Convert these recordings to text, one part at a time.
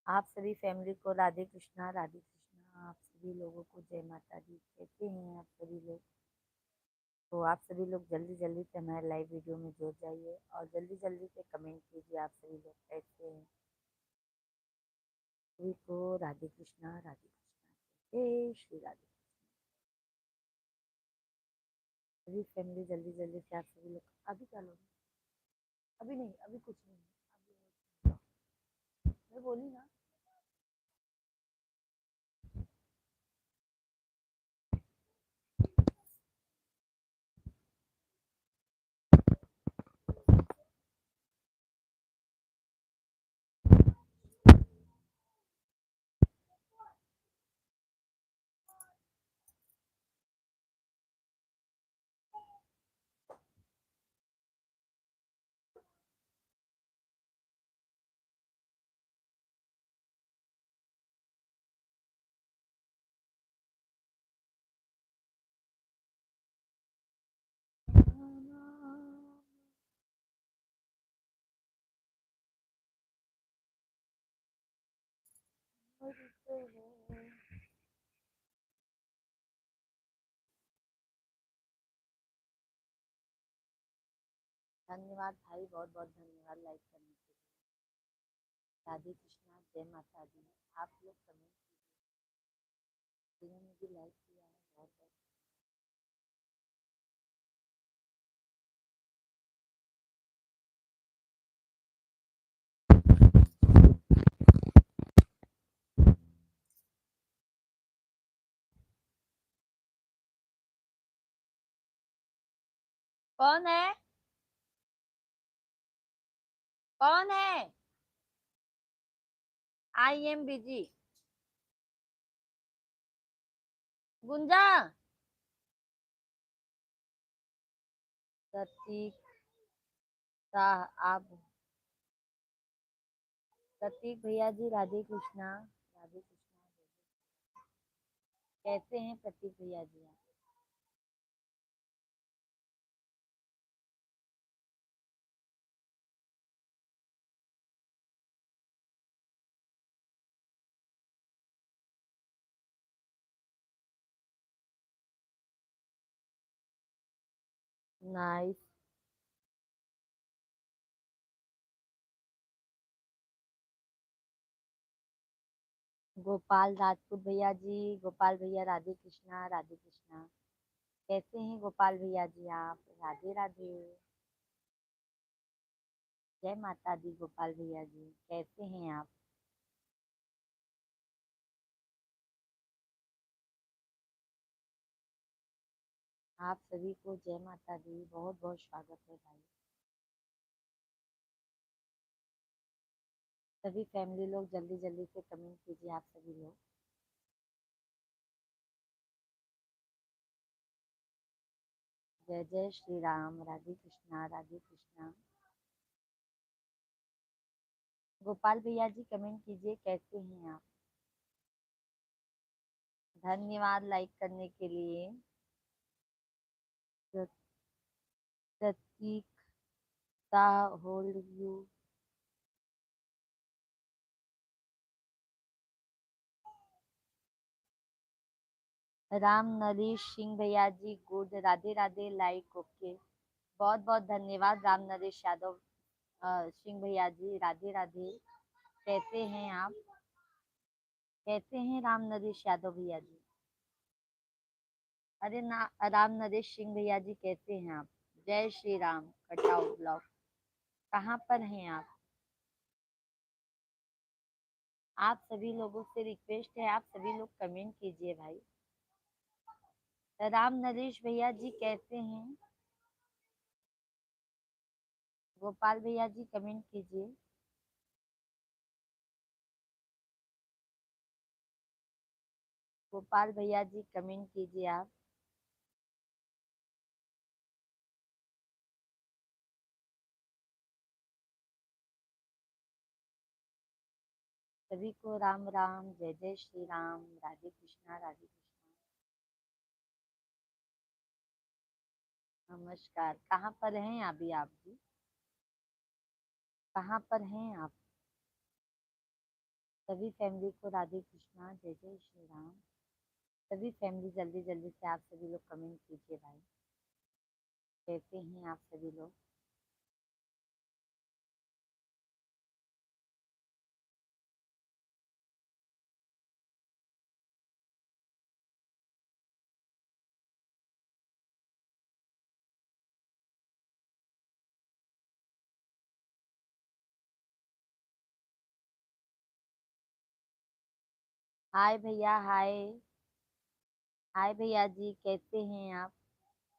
आप सभी फैमिली को राधे कृष्णा राधे कृष्णा। आप सभी लोगों को जय माता दी। कैसे हैं आप सभी लोग? तो आप सभी लोग जल्दी जल्दी से हमारे लाइव वीडियो में जुड़ जाइए और जल्दी जल्दी से कमेंट कीजिए। आप सभी लोग कैसे हैं? सभी को राधे कृष्णा जय श्री राधे। सभी फैमिली जल्दी जल्दी से आप सभी लोग अभी क्या लोगे? अभी नहीं, अभी कुछ नहीं। अभी मैं बोली ना। धन्यवाद भाई, बहुत बहुत धन्यवाद लाइक करने के लिए। राधे कृष्णा जय माता दी। आप लोग कमेंट जिन्होंने भी लाइक किया है बहुत बहुत। कौन है? कौन है? I am busy. Gunja. Pratik Shah आप। प्रतीक भैया जी राधे कृष्णा राधे कृष्णा। कैसे हैं प्रतीक भैया जी आप? नाइस। गोपाल राजपूत भैया जी, गोपाल भैया राधे कृष्णा राधे कृष्णा। कैसे हैं गोपाल भैया जी आप? राधे राधे। जय माता दी गोपाल भैया जी, कैसे हैं आप? आप सभी को जय माता दी, बहुत बहुत स्वागत है भाई। सभी फैमिली लोग जल्दी जल्दी से कमेंट कीजिए आप सभी लोग। जय जय श्री राम, राधे कृष्णा राधे कृष्णा। गोपाल भैया जी कमेंट कीजिए कैसे हैं आप? धन्यवाद लाइक करने के लिए। प्र- प्रतीक शाह होल्ड यू। राम नरेश सिंह भैया ji good, Radhe Radhe like okay. बहुत बहुत धन्यवाद राम नरेश यादव सिंह भैया जी, राधे राधे। कैसे हैं आप? कैसे हैं राम नरेश यादव भैया जी? अरे ना, राम नरेश सिंह भैया जी कैसे हैं आप? जय श्री राम कटाउ ब्लॉक। कहाँ पर हैं आप? आप सभी लोगों से रिक्वेस्ट है, आप सभी लोग कमेंट कीजिए भाई। राम नरेश भैया जी कैसे हैं? गोपाल भैया जी कमेंट कीजिए। गोपाल भैया जी कमेंट कीजिए आप। सभी को राम राम, जय जय श्री राम, राधे कृष्णा राधे कृष्णा। नमस्कार। कहाँ पर हैं अभी आप जी? कहाँ पर हैं आप? सभी फैमिली को राधे कृष्णा, जय जय श्री राम। सभी फैमिली जल्दी जल्दी से आप सभी लोग कमेंट कीजिए भाई, कैसे हैं आप सभी लोग। हाय भैया, हाय। हाय भैया जी, कैसे हैं आप।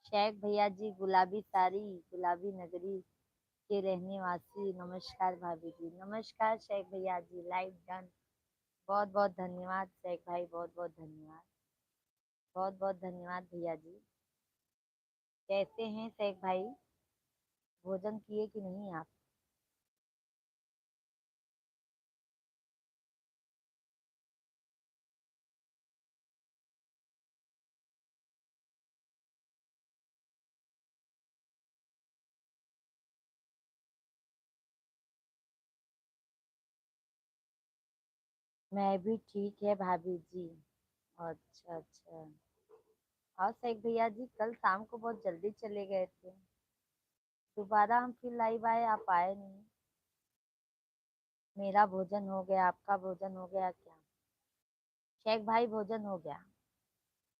शेख भैया जी, गुलाबी साड़ी गुलाबी नगरी के रहने वासी, नमस्कार भाभी जी। नमस्कार शेख भैया जी, लाइव डन। बहुत बहुत धन्यवाद शेख भाई, बहुत बहुत धन्यवाद। बहुत बहुत धन्यवाद भैया जी। कैसे हैं शेख भाई, भोजन किए कि नहीं आप। मैं भी ठीक है भाभी जी। अच्छा अच्छा। और शेख भैया जी, कल शाम को बहुत जल्दी चले गए थे, दोबारा हम फिर लाइव आए, आप आए नहीं। मेरा भोजन हो गया, आपका भोजन हो गया क्या। शेख भाई भोजन हो गया,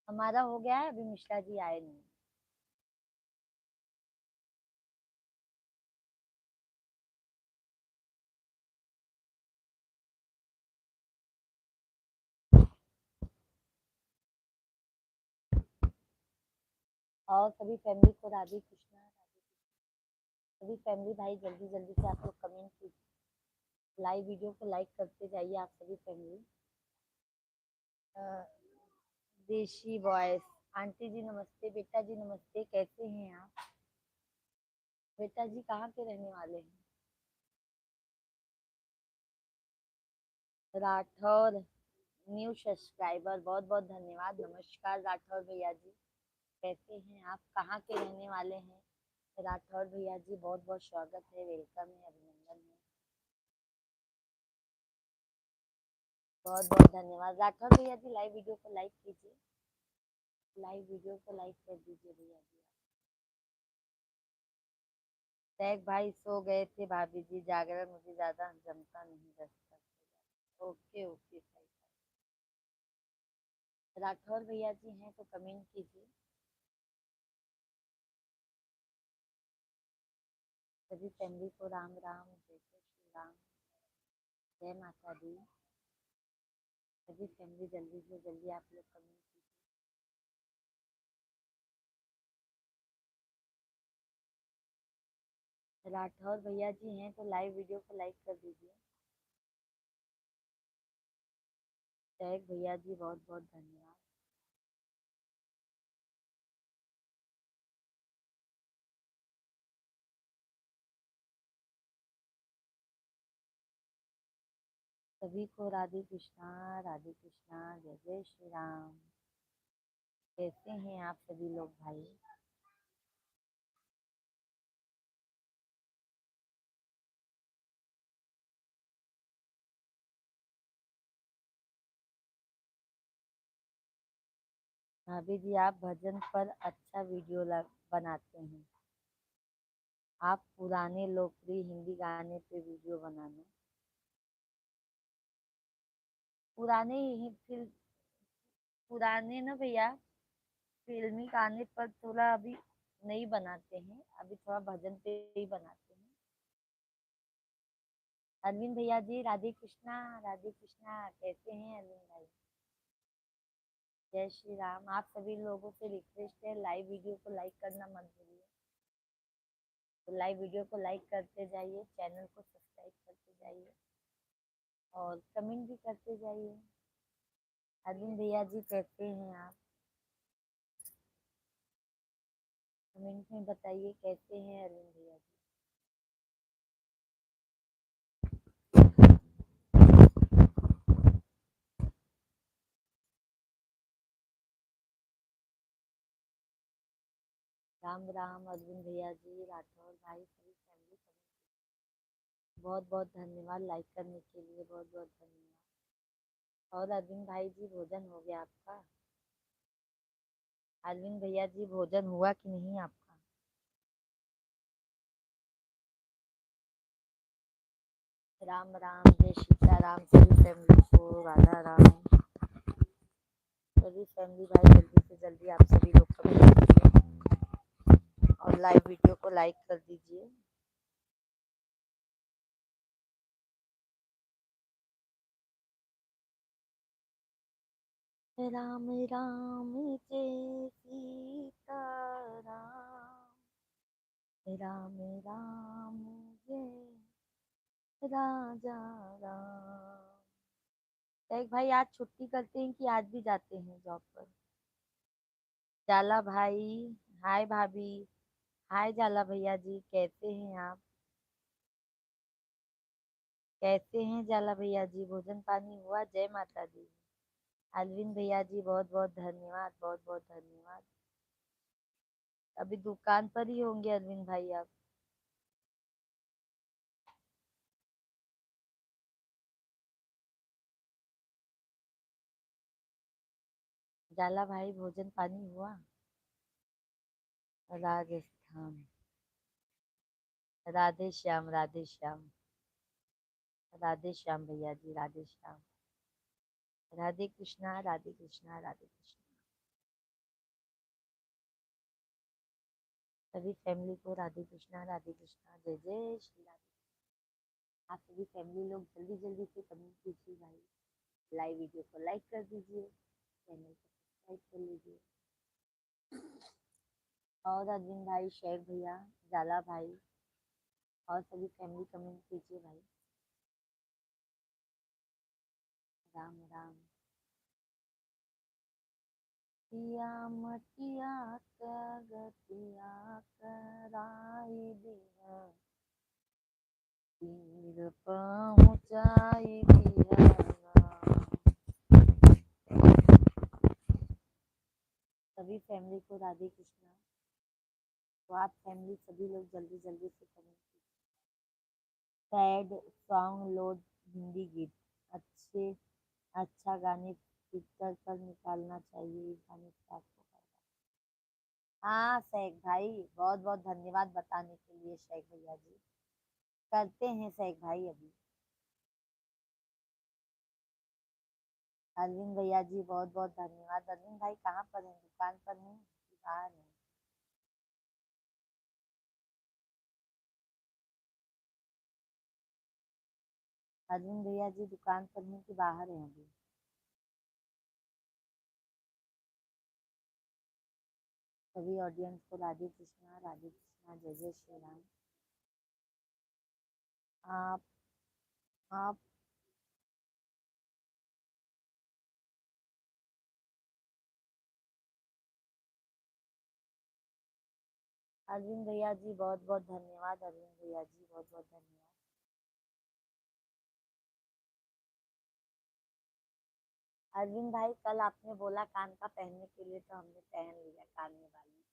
हमारा हो गया है, अभी मिश्रा जी आए नहीं। और सभी फैमिली को राधे कृष्णा, राधे कृष्णा। सभी फैमिली भाई जल्दी जल्दी से आप लोग कमेंट कीजिए, लाइव वीडियो को लाइक करते जाइए आप सभी फैमिली। देशी बॉयज, आंटी जी नमस्ते, बेटा जी नमस्ते, कैसे हैं आप। बेटा जी कहाँ के रहने वाले हैं। राठौर, न्यू सब्सक्राइबर, बहुत बहुत धन्यवाद। नमस्कार राठौर भैया जी, कैसे हैं आप, कहाँ के रहने वाले हैं। राठौर भैया जी, बहुत बहुत स्वागत है, वेलकम है, अभिनंदन है। बहुत बहुत धन्यवाद राठौर भैया जी, लाइव वीडियो को लाइक कीजिए, लाइव वीडियो को लाइक कर दीजिए भैया जी। शेख भाई सो गए थे भाभी जी, जागरण मुझे ज्यादा जमता नहीं, दस्ता। ओके ओके सही। राठौर भैया जी हैं तो कमेंट कीजिए। सभी फैमिली को राम राम, जय जय श्री राम, जय माता दी। सभी फैमिली जल्दी से जल्दी आप लोग कमेंट कीजिए। राठौर भैया जी हैं तो लाइव वीडियो को लाइक कर दीजिए। शेख भैया जी, बहुत बहुत धन्यवाद। सभी को राधे कृष्णा, राधे कृष्णा, जय जय श्री राम। कैसे हैं आप सभी लोग भाई। भाभी जी, आप भजन पर अच्छा वीडियो बनाते हैं। आप पुराने लोकप्रिय हिंदी गाने पे वीडियो बनाना। पुराने ही पुराने ना भैया, फिल्मी गाने पर थोड़ा अभी नहीं बनाते हैं, अभी थोड़ा भजन पे ही बनाते हैं। अरविंद भैया जी, राधे कृष्णा, राधे कृष्णा, कैसे हैं अरविंद भाई। जय श्री राम। आप सभी लोगों से रिक्वेस्ट है, लाइव वीडियो को लाइक करना मत भूलिए। तो लाइव वीडियो को लाइक करते जाइए, चैनल को सब्सक्राइब करते जाइए और कमेंट भी करते जाइए। अरविंद भैया जी, कैसे हैं आप, कमेंट में बताइए कैसे हैं अरविंद भैया जी। राम राम अरविंद भैया जी, राठौर भाई, सभी फैमिली, बहुत बहुत धन्यवाद लाइक करने के लिए, बहुत बहुत धन्यवाद। और अरविंद भाई जी भोजन हो गया आपका? अरविंद भैया जी भोजन हुआ कि नहीं आपका? राम राम, जय सीताराम सभी फैमिली को, राधा राम। सभी फैमिली भाई जल्दी से जल्दी आप सभी लोग कमेंट कीजिए और लाइव वीडियो को लाइक कर दीजिए। राम राम जय सीताराम, राम राम जय राजा राम। एक भाई आज छुट्टी करते हैं कि आज भी जाते हैं जॉब पर? जाला भाई, हाय भाभी, हाय जाला भैया जी, कैसे हैं आप? कैसे हैं जाला भैया जी, भोजन पानी हुआ? जय माता दी। अरविंद भैया जी बहुत बहुत धन्यवाद, बहुत बहुत धन्यवाद। अभी दुकान पर ही होंगे अरविंद भाई आप? जाला भाई भोजन पानी हुआ? राजस्थान। राधे श्याम, राधे श्याम। राधे श्याम भैया जी, राधे श्याम। राधे कृष्णा, राधे कृष्णा, राधे कृष्णा। सभी फैमिली को राधे कृष्णा, राधे कृष्णा, जय जय श्री राधे। आप सभी फैमिली लोग जल्दी जल्दी से कमेंट कीजिए भाई, लाइव वीडियो को लाइक कर दीजिए, चैनल को सब्सक्राइब कर लीजिए। और अरविंद भाई, शेख भैया, जाला भाई और सभी फैमिली कमेंट कीजिए भाई। राम राम। टिया मटिया गतिया कराई दिया, तीर पहुँचाई दिया। सभी फैमिली को राधे कृष्णा। तो आप फैमिली सभी लोग जल्दी जल्दी से कमेंट कीजिए। सैड सॉन्ग लोड, हिंदी गीत अच्छे, अच्छा गाने पिक्चर पर निकालना चाहिए, इस गाने से आपको फायदा। हाँ शेख भाई, बहुत बहुत धन्यवाद बताने के लिए शेख भैया जी। करते हैं शेख भाई अभी। अरविंद भैया जी बहुत बहुत धन्यवाद। अरविंद भाई कहाँ पर हैं, दुकान पर हैं कि बाहर हैं? अरविंद भैया जी दुकान पर हैं कि बाहर हैं अभी? सभी ऑडियंस को राधे कृष्णा, राधे कृष्णा, जय जय श्री राम। आप आप अरविंद भैया जी बहुत बहुत धन्यवाद। अरविंद भैया जी बहुत बहुत धन्यवाद। अरविंद भाई कल आपने बोला कान का पहनने के लिए, तो हमने पहन लिया कान में वाली।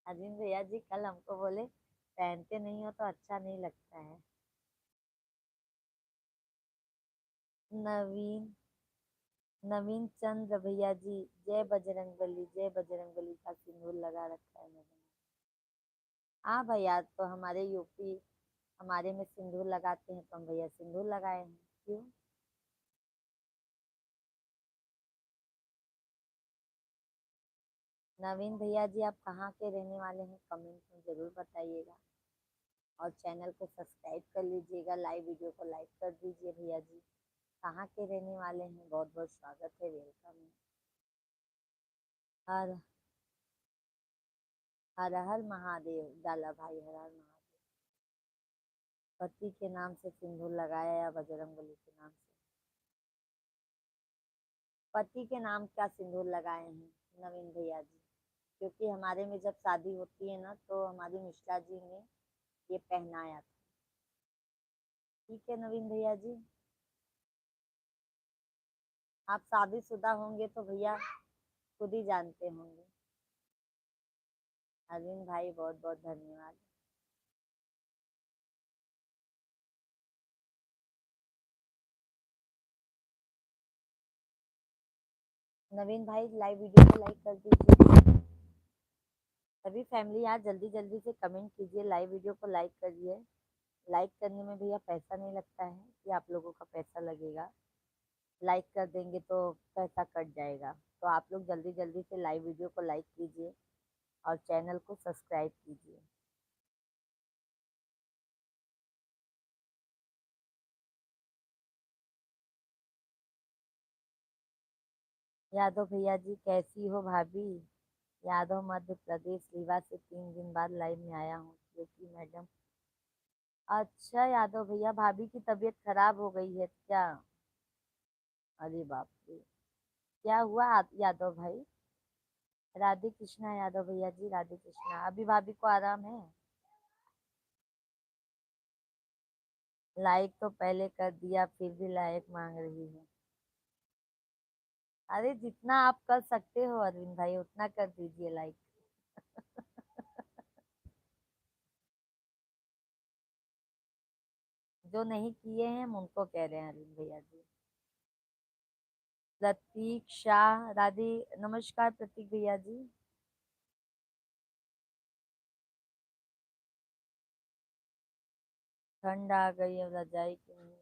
अरविंद भैया जी कल हमको बोले पहनते नहीं हो तो अच्छा नहीं लगता है। नवीन, नवीन चंद्र भैया जी, जय बजरंगबली, जय बजरंगबली का सिंदूर लगा रखा है मैंने। हाँ भैया, तो हमारे यूपी, हमारे में सिंदूर लगाते हैं तो हम भैया सिंदूर लगाए हैं। क्यों? नवीन भैया जी आप कहाँ के रहने वाले हैं, कमेंट में जरूर बताइएगा और चैनल को सब्सक्राइब कर लीजिएगा, लाइव वीडियो को लाइक कर दीजिए भैया जी। कहाँ के रहने वाले हैं, बहुत बहुत स्वागत है, वेलकम है। हर हर हर महादेव, डाला भाई हर हर महादेव। पति के नाम से सिंदूर लगाया या बजरंगबली के नाम से? पति के नाम का सिंदूर लगाए हैं नवीन भैया जी, क्योंकि हमारे में जब शादी होती है ना तो हमारी मिश्रा जी ने ये पहनाया था। ठीक है नवीन भैया जी, आप शादीशुदा होंगे तो भैया खुद ही जानते होंगे। अरविंद भाई बहुत बहुत धन्यवाद। नवीन भाई लाइव वीडियो को लाइक कर दीजिए। सभी फैमिली यार जल्दी जल्दी से कमेंट कीजिए, लाइव वीडियो को लाइक करिए। लाइक करने में भैया पैसा नहीं लगता है कि आप लोगों का पैसा लगेगा। लाइक कर देंगे तो पैसा कट जाएगा। तो आप लोग जल्दी जल्दी से लाइव वीडियो को लाइक कीजिए और चैनल को सब्सक्राइब कीजिए। यादव भैया जी कैसी हो भाभी? यादव मध्य प्रदेश रीवा से 3 दिन बाद लाइव में आया हूँ क्योंकि मैडम। अच्छा यादव भैया, भाभी की तबीयत खराब हो गई है क्या? अरे बाप रे, क्या हुआ यादव भाई? राधे कृष्णा यादव भैया जी, राधे कृष्णा। अभी भाभी को आराम है? लाइक तो पहले कर दिया फिर भी लाइक मांग रही है। अरे जितना आप कर सकते हो अरविंद भाई उतना कर दीजिए लाइक। जो नहीं किए हैं हम उनको कह रहे हैं अरविंद भैया जी। प्रतीक शाह, राधे नमस्कार प्रतीक भैया जी। ठंड आ गई है रजाई की नहीं?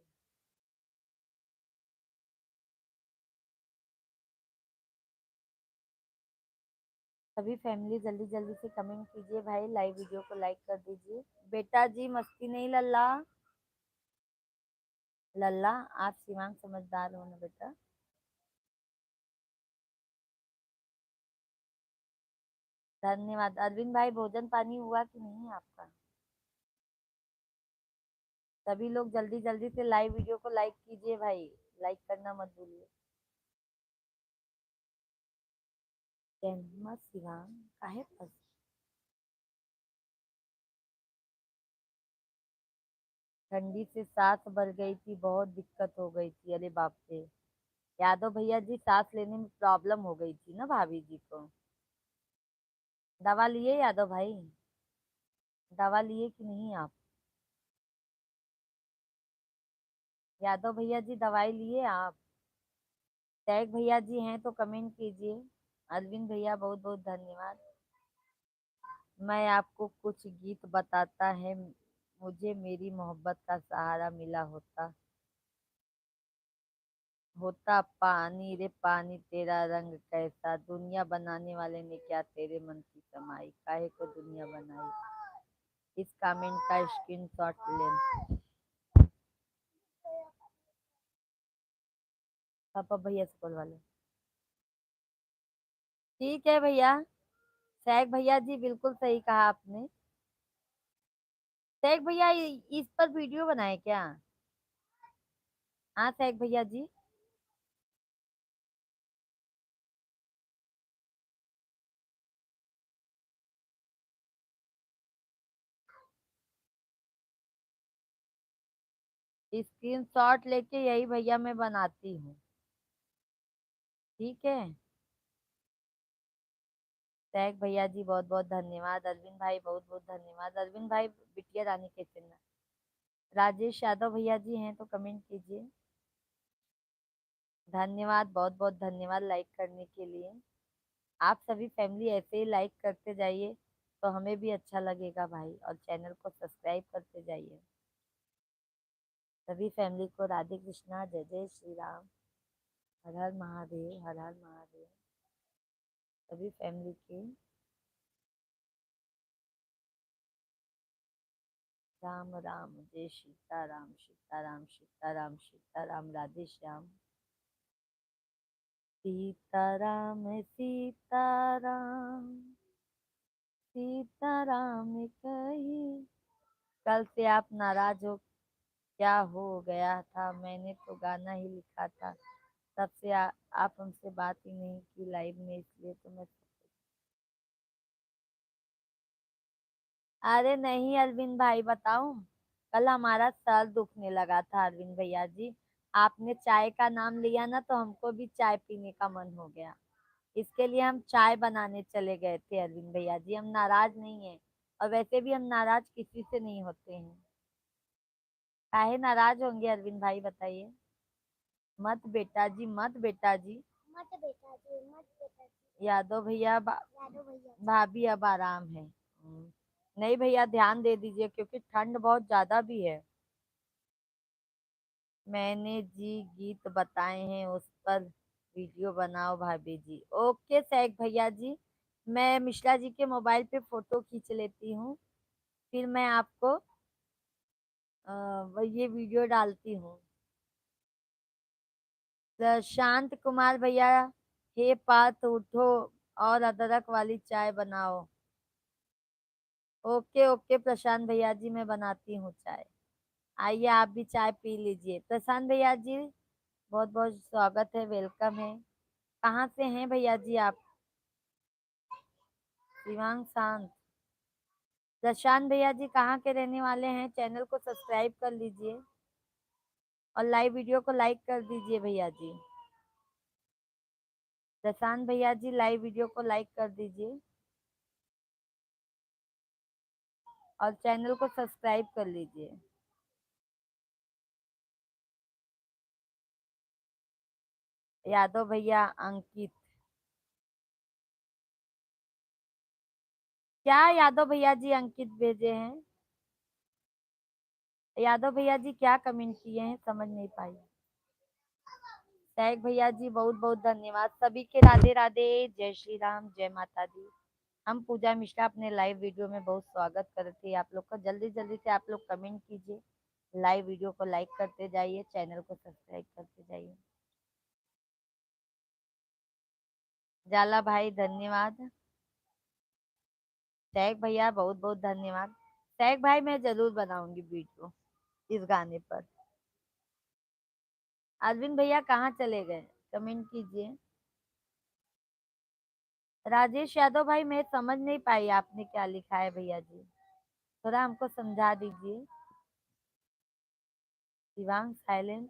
सभी फैमिली जल्दी जल्दी से कमेंट कीजिए भाई, लाइव वीडियो को लाइक कर दीजिए। बेटा जी मस्ती नहीं लल्ला। लल्ला, आप शिवांग समझदार हो ना बेटा। धन्यवाद अरविंद भाई, भोजन पानी हुआ कि नहीं आपका? सभी लोग जल्दी जल्दी से लाइव वीडियो को लाइक कीजिए भाई, लाइक करना मत भूलिए। जय मां शिवांग काहे फंस? ठंडी से सांस भर गई थी, बहुत दिक्कत हो गई थी। अरे बाप रे, यादव भैया जी सांस लेने में प्रॉब्लम हो गई थी ना भाभी जी को? दवा लिए यादव भाई? दवा लिए कि नहीं आप? यादव भैया जी दवाई लिए आप? टैग भैया जी हैं तो कमेंट कीजिए। अरविंद भैया बहुत बहुत धन्यवाद। मैं आपको कुछ गीत बताता है, मुझे मेरी मोहब्बत का सहारा मिला होता। होता पानी रे पानी तेरा रंग कैसा, दुनिया बनाने वाले ने क्या तेरे मन की समाई, काहे को दुनिया बनाई। इस कमेंट का स्क्रीनशॉट ले। पापा भैया से बोलवा लो। ठीक है भैया। शेख भैया जी बिल्कुल सही कहा आपने। शेख भैया इस पर वीडियो बनाए क्या? हाँ शेख भैया जी। स्क्रीनशॉट लेके यही भैया मैं बनाती हूँ। ठीक है। शेख भैया जी बहुत बहुत धन्यवाद। अरविंद भाई बहुत बहुत धन्यवाद। अरविंद भाई बिटिया रानी के चिन्ह। राजेश यादव भैया जी हैं तो कमेंट कीजिए। धन्यवाद, बहुत बहुत धन्यवाद लाइक करने के लिए। आप सभी फैमिली ऐसे ही लाइक करते जाइए तो हमें भी अच्छा लगेगा भाई, और चैनल को सब्सक्राइब करते जाइए। सभी फैमिली को राधे कृष्णा, जय जय श्री राम, हर हर महादेव, हर हर महादेव। सभी फैमिली के राम राम, जय सीताराम, सीताराम सीताराम सीताराम, राधे श्याम। सीताराम सीताराम, सीताराम कही। कल से आप नाराज हो? क्या हो गया था? मैंने तो गाना ही लिखा था। तब से आप हमसे बात ही नहीं की लाइव में, इसलिए तो मैं। अरे नहीं अरविंद भाई, बताऊं? कल हमारा सर दुखने लगा था अरविंद भैया जी। आपने चाय का नाम लिया ना तो हमको भी चाय पीने का मन हो गया। इसके लिए हम चाय बनाने चले गए थे अरविंद भैया जी। हम नाराज नहीं है, और वैसे भी हम नाराज किसी से नहीं होते हैं। काहे नाराज होंगे अरविंद भाई बताइए? मत बेटा जी, मत बेटा जी। मत बेटा जी, मत बेटा जी। यादव भैया भाभी अब आराम है। नहीं भैया, ध्यान दे दीजिए क्योंकि ठंड बहुत ज्यादा भी है। मैंने जी गीत बताए हैं उस पर वीडियो बनाओ भाभी जी। ओके सैक भैया जी, मैं मिश्रा जी के मोबाइल पे फोटो खींच लेती हूँ, फिर मैं आपको ये वीडियो डालती हूँ। शांत कुमार भैया, हे पात उठो और अदरक वाली चाय बनाओ। ओके ओके प्रशांत भैया जी, मैं बनाती हूँ चाय। आइए आप भी चाय पी लीजिए। प्रशांत भैया जी, बहुत बहुत स्वागत है, वेलकम है। कहाँ से हैं भैया जी आप? शिवांग शांत। प्रशांत भैया जी कहाँ के रहने वाले हैं? चैनल को सब्सक्राइब कर लीजिए और लाइव वीडियो को लाइक कर दीजिए भैया जी। प्रशांत भैया जी लाइव वीडियो को लाइक कर दीजिए और चैनल को सब्सक्राइब कर लीजिए। यादव भैया अंकित। क्या यादव भैया जी अंकित भेजे हैं? यादव भैया जी क्या कमेंट किए हैं, समझ नहीं पाई। सैक भैया जी बहुत बहुत धन्यवाद। सभी के राधे राधे, जय श्री राम, जय माता दी। हम पूजा मिश्रा अपने लाइव वीडियो में बहुत स्वागत करते हैं आप लोग का। जल्दी जल्दी से आप लोग कमेंट कीजिए, लाइव वीडियो को लाइक करते जाइए, चैनल को सब्सक्राइब करते जाइए। जाला भाई धन्यवाद। सैक भैया बहुत बहुत धन्यवाद। सैक भाई मैं जरूर बनाऊंगी वीडियो इस गाने पर। अरविंद भैया कहाँ चले गए, कमेंट कीजिए। राजेश यादव भाई मैं समझ नहीं पाई आपने क्या लिखा है भैया जी, थोड़ा हमको समझा दीजिए। शिवांग साइलेंट।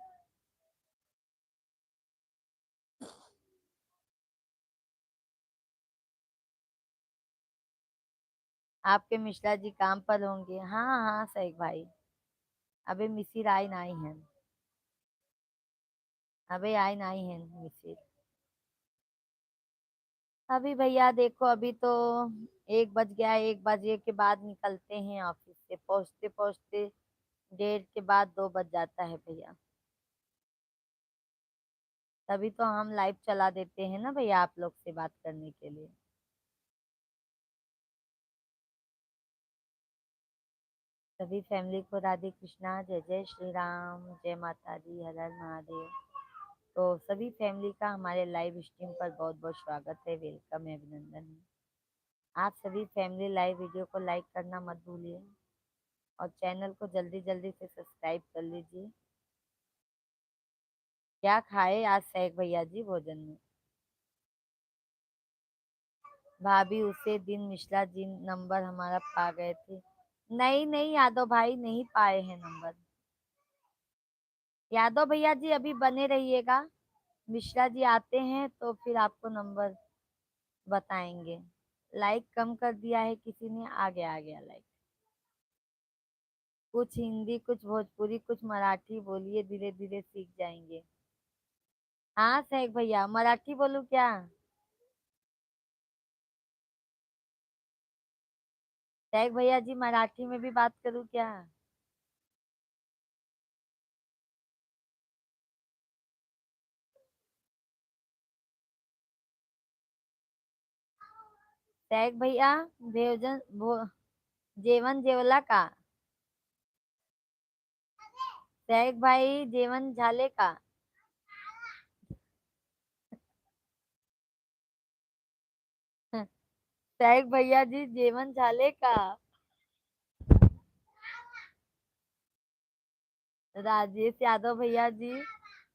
आपके मिश्रा जी काम पर होंगे। हाँ हाँ सैक भाई, अबे मिसिर आई नहीं है, अबे आई नहीं है मिसिर। अभी भैया देखो, अभी तो 1 बज गया है, 1 बजे के बाद निकलते हैं ऑफिस से, पहुंचते पहुंचते 1:30 के बाद 2 बज जाता है भैया। तभी तो हम लाइव चला देते हैं ना भैया, आप लोग से बात करने के लिए। सभी फैमिली को राधे कृष्णा, जय जय श्री राम, जय माता दी, हर हर महादेव। तो सभी फैमिली का हमारे लाइव स्ट्रीम पर बहुत बहुत स्वागत है, वेलकम है, अभिनंदन है। आप सभी फैमिली लाइव वीडियो को लाइक करना मत भूलिए और चैनल को जल्दी जल्दी से सब्सक्राइब कर लीजिए। क्या खाए आज सैक भैया जी भोजन में? भाभी उसे दिन मिश्रा जी नंबर हमारा पा गए थे। नहीं नहीं यादव भाई, नहीं पाए हैं नंबर। यादव भैया जी अभी बने रहिएगा, मिश्रा जी आते हैं तो फिर आपको नंबर बताएंगे। लाइक कम कर दिया है किसी ने, आ गया लाइक। कुछ हिंदी, कुछ भोजपुरी, कुछ मराठी बोलिए, धीरे धीरे सीख जाएंगे। हाँ सैक भैया, मराठी बोलूं क्या? सैक भैया जी मराठी में भी बात करूं क्या? सैक भैया भोजन जेवण जेवला का? सैक भाई जेवण झाले का? सैक भैया जी जेवण झाले का? राजेश यादव भैया जी,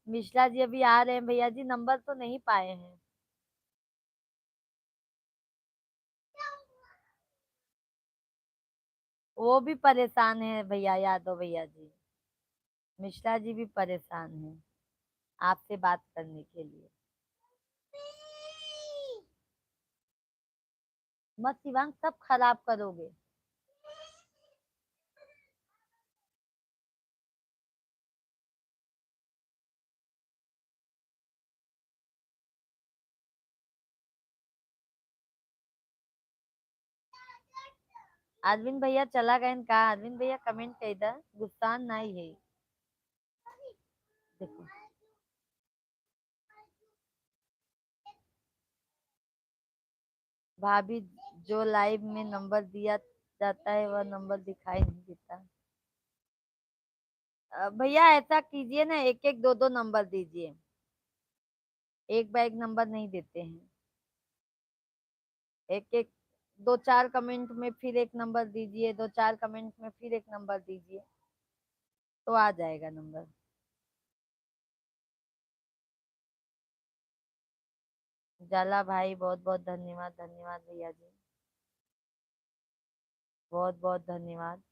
मिश्रा जी अभी आ रहे हैं भैया जी, नंबर तो नहीं पाए हैं। वो भी परेशान है भैया, यादव भैया जी, मिश्रा जी भी परेशान हैं आपसे बात करने के लिए। मत शिवांग, सब खराब करोगे। अरविंद भैया चला गए का? अरविंद भैया कमेंट कर इधर, गुस्सान नहीं है। देखो भाभी, जो लाइव में नंबर दिया जाता है वह नंबर दिखाई नहीं देता। भैया ऐसा कीजिए ना, एक एक दो दो नंबर दीजिए, एक बार एक नंबर नहीं देते हैं। एक एक, दो चार कमेंट में फिर एक नंबर दीजिए, दो चार कमेंट में फिर एक नंबर दीजिए, तो आ जाएगा नंबर। जाला भाई बहुत बहुत धन्यवाद, धन्यवाद भैया जी, बहुत बहुत धन्यवाद।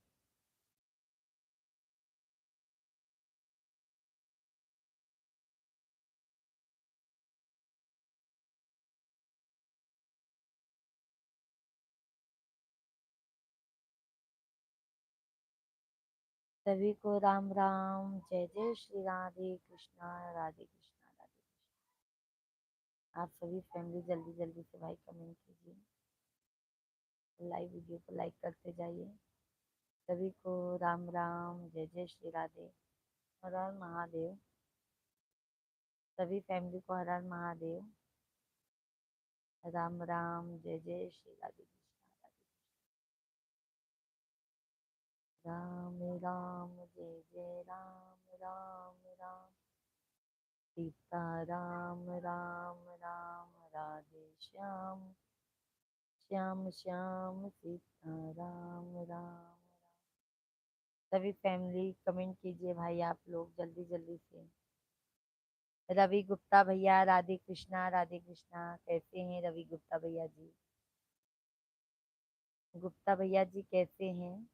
सभी को राम राम, जय जय श्री राधे कृष्णा, राधे कृष्णा, राधे कृष्णा। आप सभी फैमिली जल्दी जल्दी से भाई कमेंट कीजिए, लाइव वीडियो को लाइक करते जाइए। सभी को राम राम, जय जय श्री राधे, हर हर महादेव। सभी फैमिली को हर हर महादेव, राम राम, जय जय श्री राधे कृष्णा, राम राम, जय जय राम, राम राम, सीता राम, राम राम, राधे श्याम, श्याम श्याम सीता राम, राम। सभी फैमिली कमेंट कीजिए भाई, आप लोग जल्दी जल्दी से। रवि गुप्ता भैया, राधे कृष्णा, राधे कृष्णा, कैसे हैं रवि गुप्ता भैया जी? गुप्ता भैया जी कैसे हैं?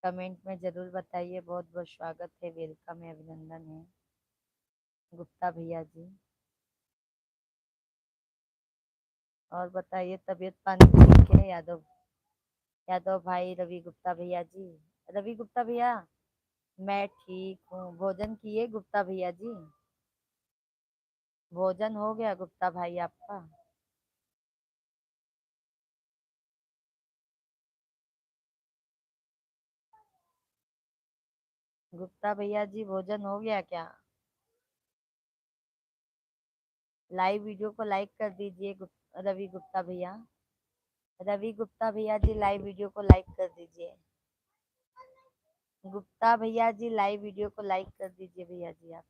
कमेंट में जरूर बताइए। बहुत बहुत स्वागत है, वेलकम है, अभिनंदन है गुप्ता भैया जी। और बताइए, तबीयत पानी ठीक है यादव, यादव भाई, रवि गुप्ता भैया जी? रवि गुप्ता भैया, मैं ठीक हूँ। भोजन किए गुप्ता भैया जी? भोजन हो गया गुप्ता भाई आपका? गुप्ता भैया जी भोजन हो गया क्या? लाइव वीडियो को लाइक कर दीजिए रवि गुप्ता भैया। रवि गुप्ता भैया जी लाइव वीडियो को लाइक कर दीजिए। गुप्ता भैया जी लाइव वीडियो को लाइक कर दीजिए भैया जी आप।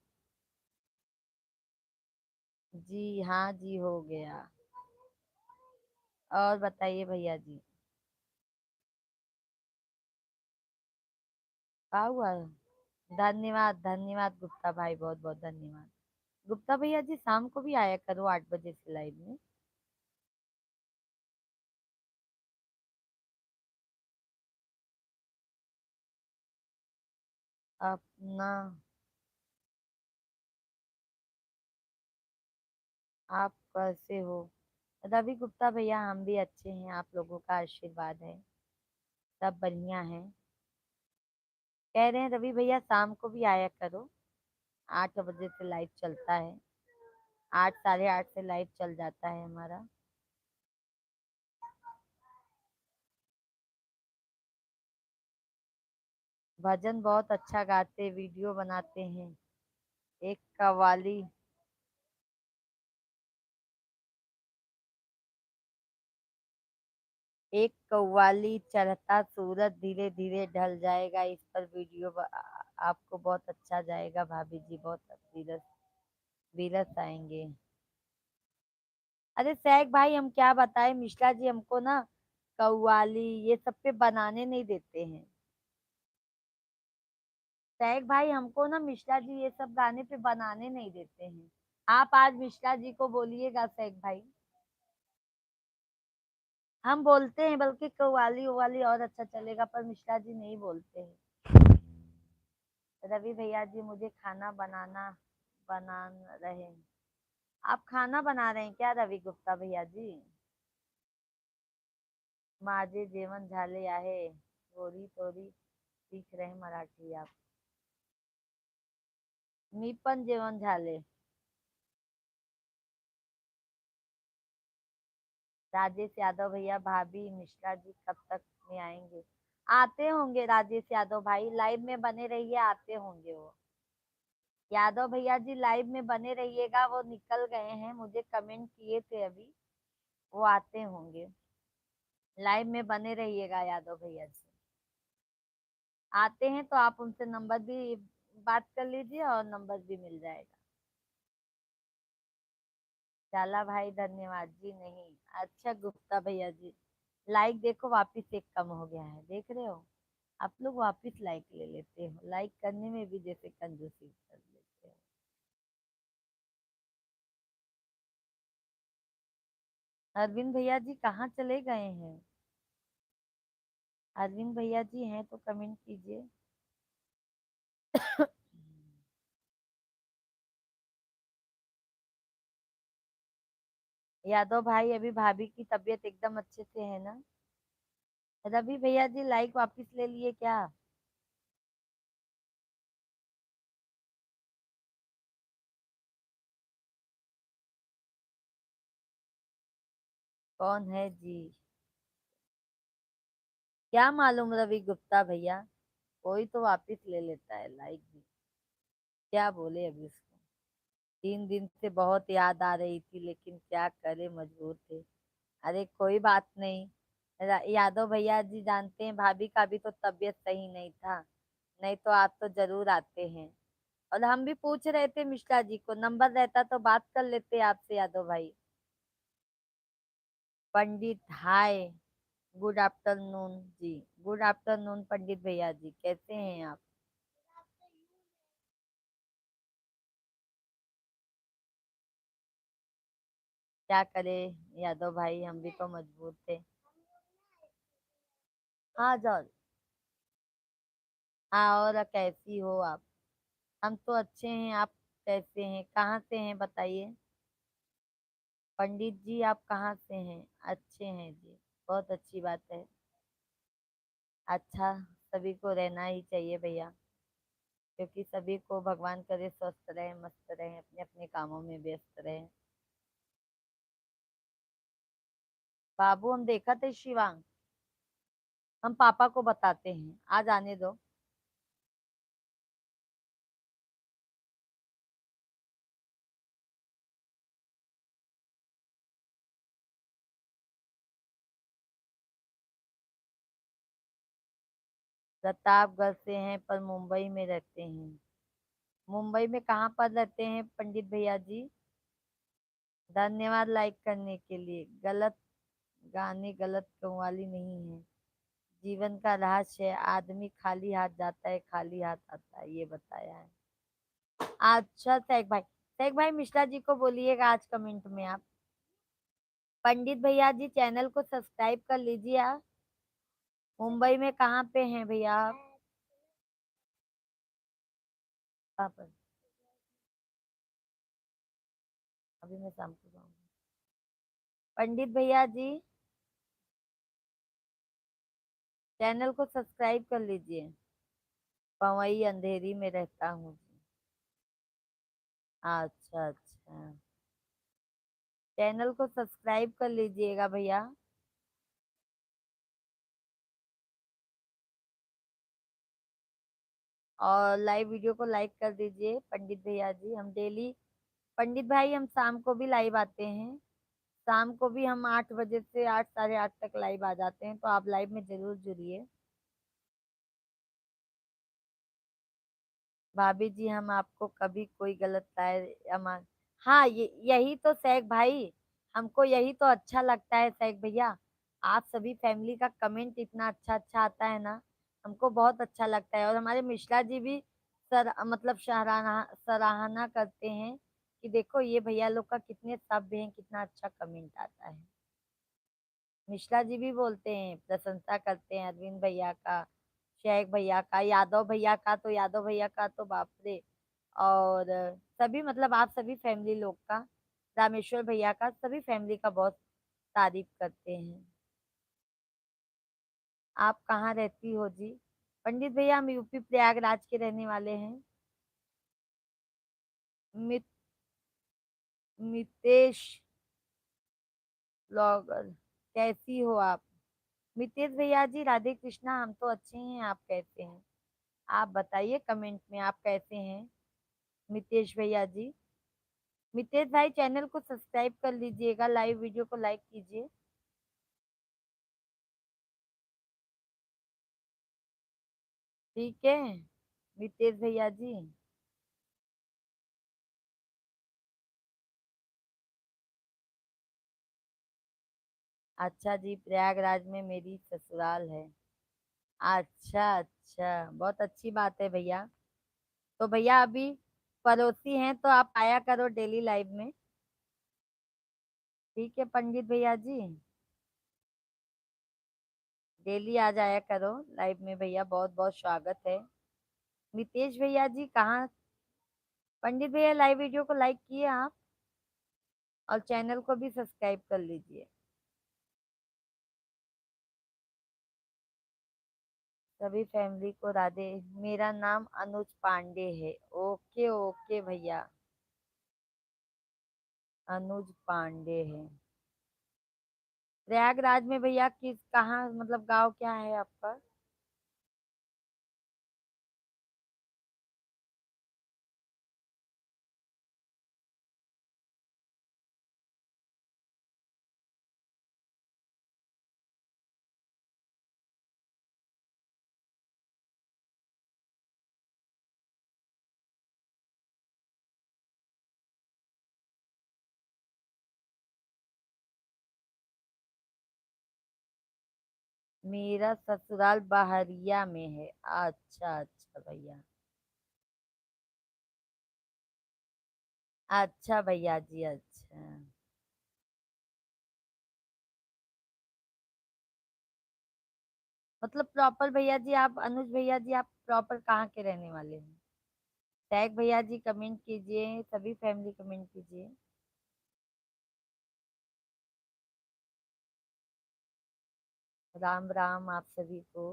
जी हाँ जी, हो गया। और बताइए भैया जी, क्या हुआ? धन्यवाद धन्यवाद गुप्ता भाई, बहुत बहुत धन्यवाद। गुप्ता भैया जी शाम को भी आया करो 8 बजे से लाइव में। अपना, आप कैसे हो? रवि गुप्ता भैया हम भी अच्छे हैं, आप लोगों का आशीर्वाद है, सब बढ़िया है। कह रहे हैं रवि भैया शाम को भी आया करो, 8 बजे से लाइव चलता है, 8 साढ़े 8 से लाइव चल जाता है हमारा। भजन बहुत अच्छा गाते, वीडियो बनाते हैं। एक कव्वाली, एक कव्वाली, चढ़ता सूरज धीरे धीरे ढल जाएगा, इस पर वीडियो आपको बहुत अच्छा जाएगा भाभी जी, बहुत विरस विरस आएंगे। अरे सैक भाई, हम क्या बताएं, मिश्रा जी हमको ना कव्वाली ये सब पे बनाने नहीं देते हैं। सैक भाई, हमको ना मिश्रा जी ये सब गाने पे बनाने नहीं देते हैं। आप आज मिश्रा जी को बोलिएगा सैक भाई। हम बोलते हैं, बल्कि कव्वाली उवाली और अच्छा चलेगा, पर मिश्रा जी नहीं बोलते हैं। रवि भैया जी मुझे खाना बनाना बना रहे हैं। आप खाना बना रहे हैं क्या रवि गुप्ता भैया जी? माझे जेवण झाले आहे, थोड़ी थोड़ी सीख रहे मराठी आप। मी पण जेवण झाले। राजेश यादव भैया, भाभी मिश्रा जी कब तक में आएंगे? आते होंगे राजेश यादव भाई, लाइव में बने रहिए, आते होंगे वो। यादव भैया जी लाइव में बने रहिएगा, वो निकल गए हैं, मुझे कमेंट किए थे अभी, वो आते होंगे। लाइव में बने रहिएगा यादव भैया जी। आते हैं तो आप उनसे नंबर भी बात कर लीजिए और नंबर भी मिल जाएगा। जाला भाई धन्यवाद जी। नहीं, अच्छा गुप्ता भैया जी, लाइक देखो वापिस एक कम हो गया है, देख रहे हो? आप लोग वापिस लाइक ले लेते हो, लाइक करने में भी जैसे कंजूसी कर लेते हो। अरविंद भैया जी कहाँ चले गए हैं? अरविंद भैया जी हैं तो कमेंट कीजिए। यादव भाई अभी भाभी की तबीयत एकदम अच्छे से है ना? रवि भैया जी लाइक वापिस ले लिए क्या? कौन है जी? क्या मालूम रवि गुप्ता भैया, कोई तो वापिस ले लेता है लाइक भी, क्या बोले अभी उसको। 3 दिन से बहुत याद आ रही थी, लेकिन क्या करे, मजबूर थे। अरे कोई बात नहीं। यादव भैया जी जानते हैं भाभी का भी तो तबीयत सही नहीं था, नहीं तो आप तो जरूर आते हैं। और हम भी पूछ रहे थे मिश्रा जी को, नंबर रहता तो बात कर लेते आपसे यादव भाई। पंडित हाय, गुड आफ्टरनून जी। गुड आफ्टरनून पंडित भैया जी, कैसे हैं आप? क्या करे यादव भाई, हम भी तो मजबूर थे। हाँ जाओ। हाँ, और कैसी हो आप? हम तो अच्छे हैं, आप कैसे हैं, कहाँ से हैं बताइए? पंडित जी आप कहाँ से हैं? अच्छे हैं जी, बहुत अच्छी बात है। अच्छा, सभी को रहना ही चाहिए भैया, क्योंकि सभी को भगवान करे स्वस्थ रहे, मस्त रहे, अपने अपने कामों में व्यस्त रहे। बाबू हम देखा थे शिवांग, हम पापा को बताते हैं, आज आने दो। प्रतापगढ़ से हैं पर मुंबई में रहते हैं। मुंबई में कहाँ पर रहते हैं पंडित भैया जी? धन्यवाद लाइक करने के लिए। गलत गाने गलत कव्वाली नहीं है, जीवन का रहस्य है, आदमी खाली हाथ जाता है, खाली हाथ आता है, ये बताया है। अच्छा शेख भाई मिश्रा जी को बोलिएगा आज कमेंट में आप। पंडित भैया जी चैनल को सब्सक्राइब कर लीजिए आप। मुंबई में कहाँ पे हैं भैया आप? कहाँ पर? अभी मैं शाम को जाऊंगी। पंडित भैया जी चैनल को सब्सक्राइब कर लीजिए। पवई अंधेरी में रहता हूँ जी। अच्छा अच्छा, चैनल को सब्सक्राइब कर लीजिएगा भैया। और लाइव वीडियो को लाइक कर दीजिए पंडित भैया जी। हम डेली, पंडित भाई हम शाम को भी लाइव आते हैं, शाम को भी हम 8 बजे से 8 साढ़े 8 तक लाइव आ जाते हैं, तो आप लाइव में जरूर जुड़िए। भाभी जी हम आपको कभी कोई गलत राय हाँ, यही तो शेख भाई, हमको यही तो अच्छा लगता है शेख भैया। आप सभी फैमिली का कमेंट इतना अच्छा अच्छा आता है ना, हमको बहुत अच्छा लगता है। और हमारे मिश्रा जी भी मतलब सराहना करते हैं कि देखो ये भैया लोग का कितने सभ्य हैं, कितना अच्छा कमेंट आता है। मिश्रा जी भी बोलते हैं, प्रशंसा करते हैं अरविंद भैया का, शेख भैया का, यादव भैया का, तो यादव भैया का तो बाप रे। और सभी मतलब आप सभी फैमिली लोग का, रामेश्वर भैया का, सभी फैमिली का बहुत तारीफ करते हैं। आप कहाँ रहती हो जी? पंडित भैया हम यूपी प्रयागराज के रहने वाले हैं। मित, मितेश ब्लॉगर, कैसी हो आप? मितेश भैया जी राधे कृष्णा, हम तो अच्छे हैं, आप कैसे हैं? आप बताइए कमेंट में आप कैसे हैं। मितेश भैया जी, मितेश भाई चैनल को सब्सक्राइब कर लीजिएगा, लाइव वीडियो को लाइक कीजिए। ठीक है मितेश भैया जी। अच्छा जी, प्रयागराज में मेरी ससुराल है। अच्छा अच्छा, बहुत अच्छी बात है भैया। तो भैया अभी पड़ोसी हैं तो आप आया करो डेली लाइव में। ठीक है पंडित भैया जी, डेली आ जाया करो लाइव में भैया, बहुत बहुत स्वागत है। मितेश भैया जी कहाँ? पंडित भैया लाइव वीडियो को लाइक किए आप, और चैनल को भी सब्सक्राइब कर लीजिए। सभी फैमिली को राधे। मेरा नाम अनुज पांडे है। ओके ओके भैया, अनुज पांडे है। प्रयागराज में भैया किस कहाँ, मतलब गांव क्या है आपका? मेरा ससुराल बहरिया में है। अच्छा अच्छा भैया। अच्छा भैया जी, अच्छा। मतलब प्रॉपर भैया जी आप, अनुज भैया जी आप प्रॉपर कहाँ के रहने वाले हैं? टैग भैया जी कमेंट कीजिए, सभी फैमिली कमेंट कीजिए। राम राम आप सभी को,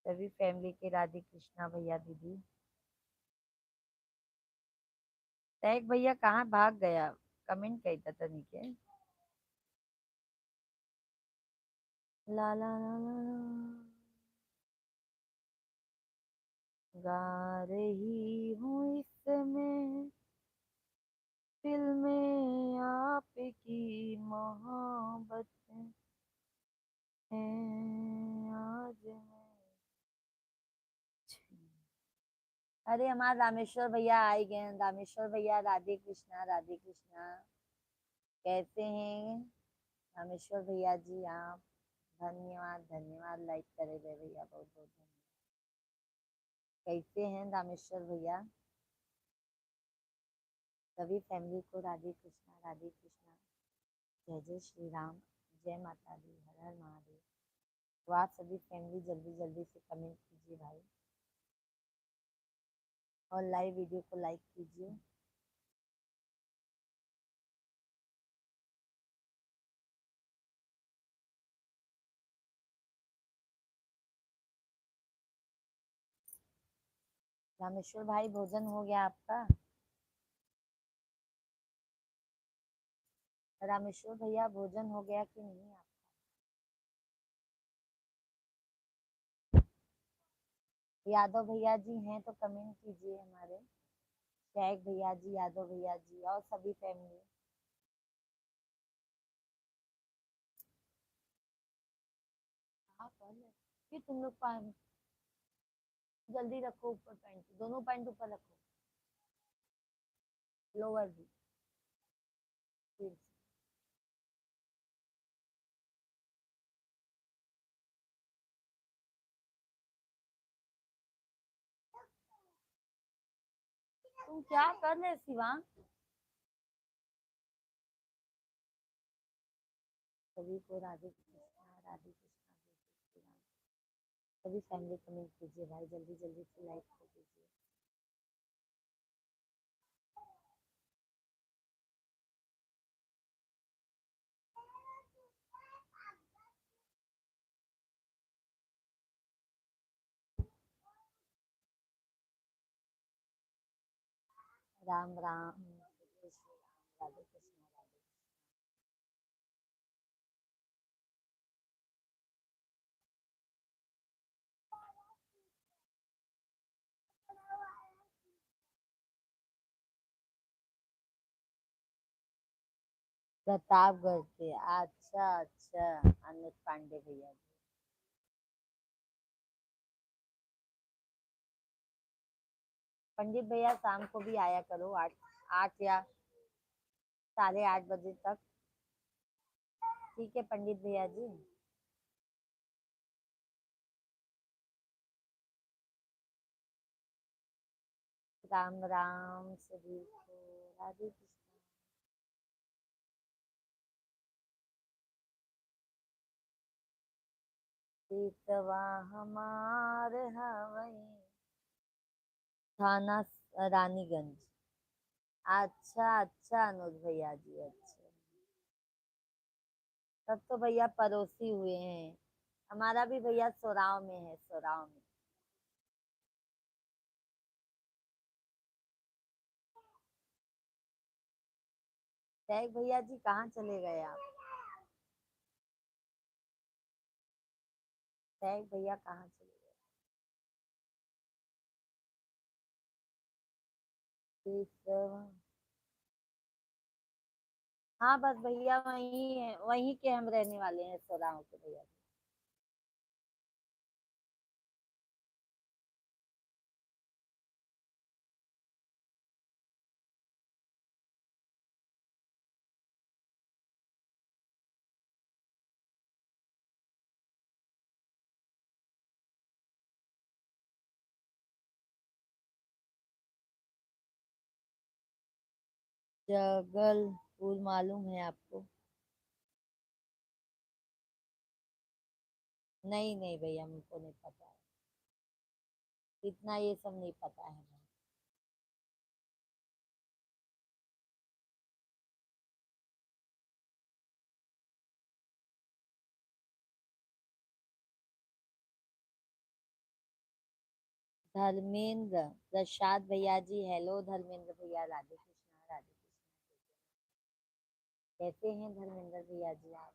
सभी फैमिली के राधे कृष्णा भैया दीदी। टैग भैया कहाँ भाग गया? कमेंट कही था नहीं के? ला ला ला ला ला। गा रही हूँ इसमें दिल में आपकी मोहब्बत है आज मैं। अरे हमारे रामेश्वर भैया आए गए हैं। रामेश्वर भैया राधे कृष्णा राधे कृष्णा, कैसे हैं रामेश्वर भैया जी आप? धन्यवाद धन्यवाद, लाइक करे गए भैया, बहुत बहुत धन्यवाद। कैसे हैं रामेश्वर भैया? सभी फैमिली को राधे कृष्णा राधे कृष्णा। जय जय श्री राम, जय माता दी, हर हर महादेव। तो आप सभी फैमिली जल्दी जल्दी से कमेंट कीजिए भाई, और लाइव वीडियो को लाइक कीजिए। रामेश्वर भाई भोजन हो गया आपका? रामेश्वर भैया भोजन हो गया कि नहीं आप? यादव भैया जी हैं तो कमेंट कीजिए हमारे। शेख भैया जी, यादव भैया जी, और सभी फैमिली। हाँ पहले फिर तुम लोग जल्दी रखो, ऊपर पैंट, दोनों पैंट ऊपर रखो, लोअर भी। फिर तुम क्या कर रहे शिवांग? सभी को राधे कृष्णा राधे कृष्णा, जय श्री राम। सभी फैमिली कमेंट कीजिए भाई, जल्दी जल्दी से लाइक कर दीजिए। राम राम, जय श्री राम, राधे कृष्णा राधे। प्रतापगढ़ के, अच्छा अच्छा, अमित पांडे भैया जी। पंडित भैया शाम को भी आया करो, 8 या 8:30 बजे तक। ठीक है पंडित भैया जी। राम राम सभी को, राधे कृष्ण। सीतवा हमार हवई, थाना रानीगंज। अच्छा अच्छा अनुज भैया जी, अच्छा। तब तो भैया पड़ोसी हुए हैं। हमारा भी भैया सोराव में है, सोराव में। तैग भैया जी कहाँ चले गए आप? तैग भैया कहाँ चले गए? हाँ बस भैया वही है, वहीं के हम रहने वाले हैं, सोराव के भैया। जगलपुर मालूम है आपको? नहीं नहीं भैया, हमको नहीं पता है, इतना ये सब नहीं पता है। धर्मेंद्र प्रसाद भैया जी, हेलो धर्मेंद्र भैया, राधे कृष्णा राधे कृष्णा। कैसे हैं धर्मेंद्र भैया जी आप?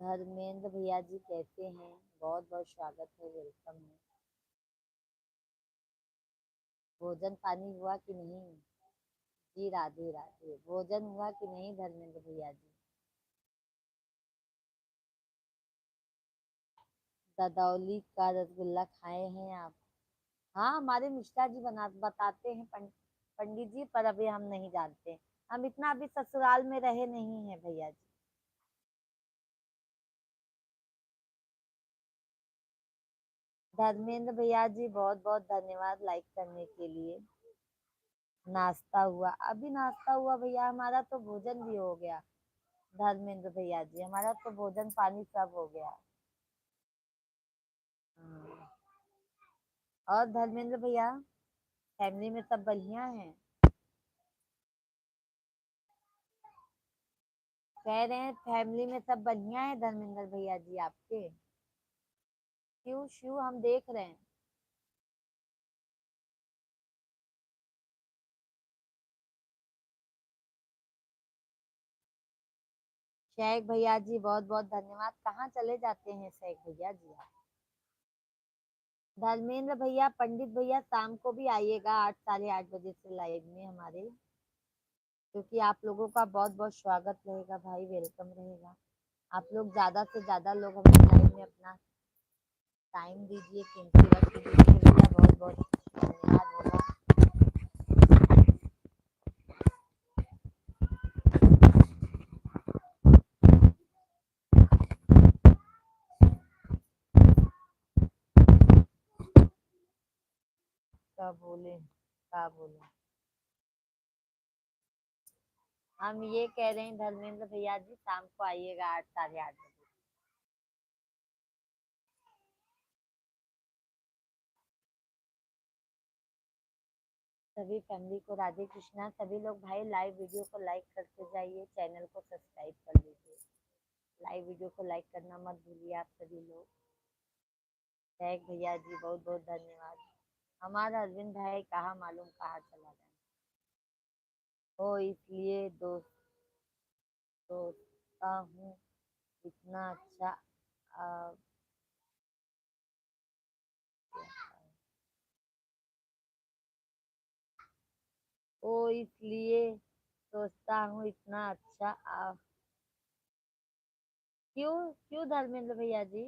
धर्मेंद्र भैया जी कैसे हैं? बहुत बहुत स्वागत है, वेलकम है। भोजन पानी हुआ कि नहीं? जी राधे राधे, भोजन हुआ कि नहीं धर्मेंद्र भैया जी? ददौली का रसगुल्ला खाए हैं आप? हाँ हमारे मिश्रा जी बना बताते हैं पंडित जी, पर अभी हम नहीं जानते। हम इतना अभी ससुराल में रहे नहीं है भैया जी। धर्मेंद्र भैया जी बहुत बहुत धन्यवाद लाइक करने के लिए। नाश्ता हुआ, अभी नाश्ता हुआ भैया, हमारा तो भोजन भी हो गया। धर्मेंद्र भैया जी हमारा तो भोजन पानी सब हो गया। हाँ। और धर्मेंद्र भैया फैमिली में सब बढ़िया है? कह रहे हैं फैमिली में सब बढ़िया है धर्मेंद्र भैया जी आपके? क्यों श्यू हम देख रहे हैं। शेख भैया जी बहुत बहुत धन्यवाद। कहाँ चले जाते हैं शेख भैया जी आप? धर्मेंद्र भैया पंडित भैया शाम को भी आइएगा 8 साढ़े 8 बजे से लाइव में हमारे, क्योंकि आप लोगों का बहुत बहुत स्वागत रहेगा भाई, वेलकम रहेगा। आप लोग ज्यादा से ज्यादा लोग हमें लाइव में अपना टाइम दीजिए, कीमती वक्त दीजिए भैया, बहुत बहुत धन्यवाद होगा। क्या बोले, क्या बोले? हम ये कह रहे हैं धर्मेंद्र भैया जी शाम को आइएगा 8 साढ़े 8 बजे। सभी फैमिली को राधे कृष्णा। सभी लोग भाई लाइव वीडियो को लाइक करते जाइए, चैनल को सब्सक्राइब कर लीजिए। लाइव वीडियो को लाइक करना मत भूलिए आप सभी लोग। जैक भैया जी बहुत बहुत धन्यवाद। हमारा अरविंद भाई कहाँ मालूम कहाँ चला गया। ओ इसलिए सोचता हूँ इतना अच्छा आ, ओ इसलिए सोचता हूँ इतना अच्छा क्यों क्यों धर्मेंद्र भैया जी?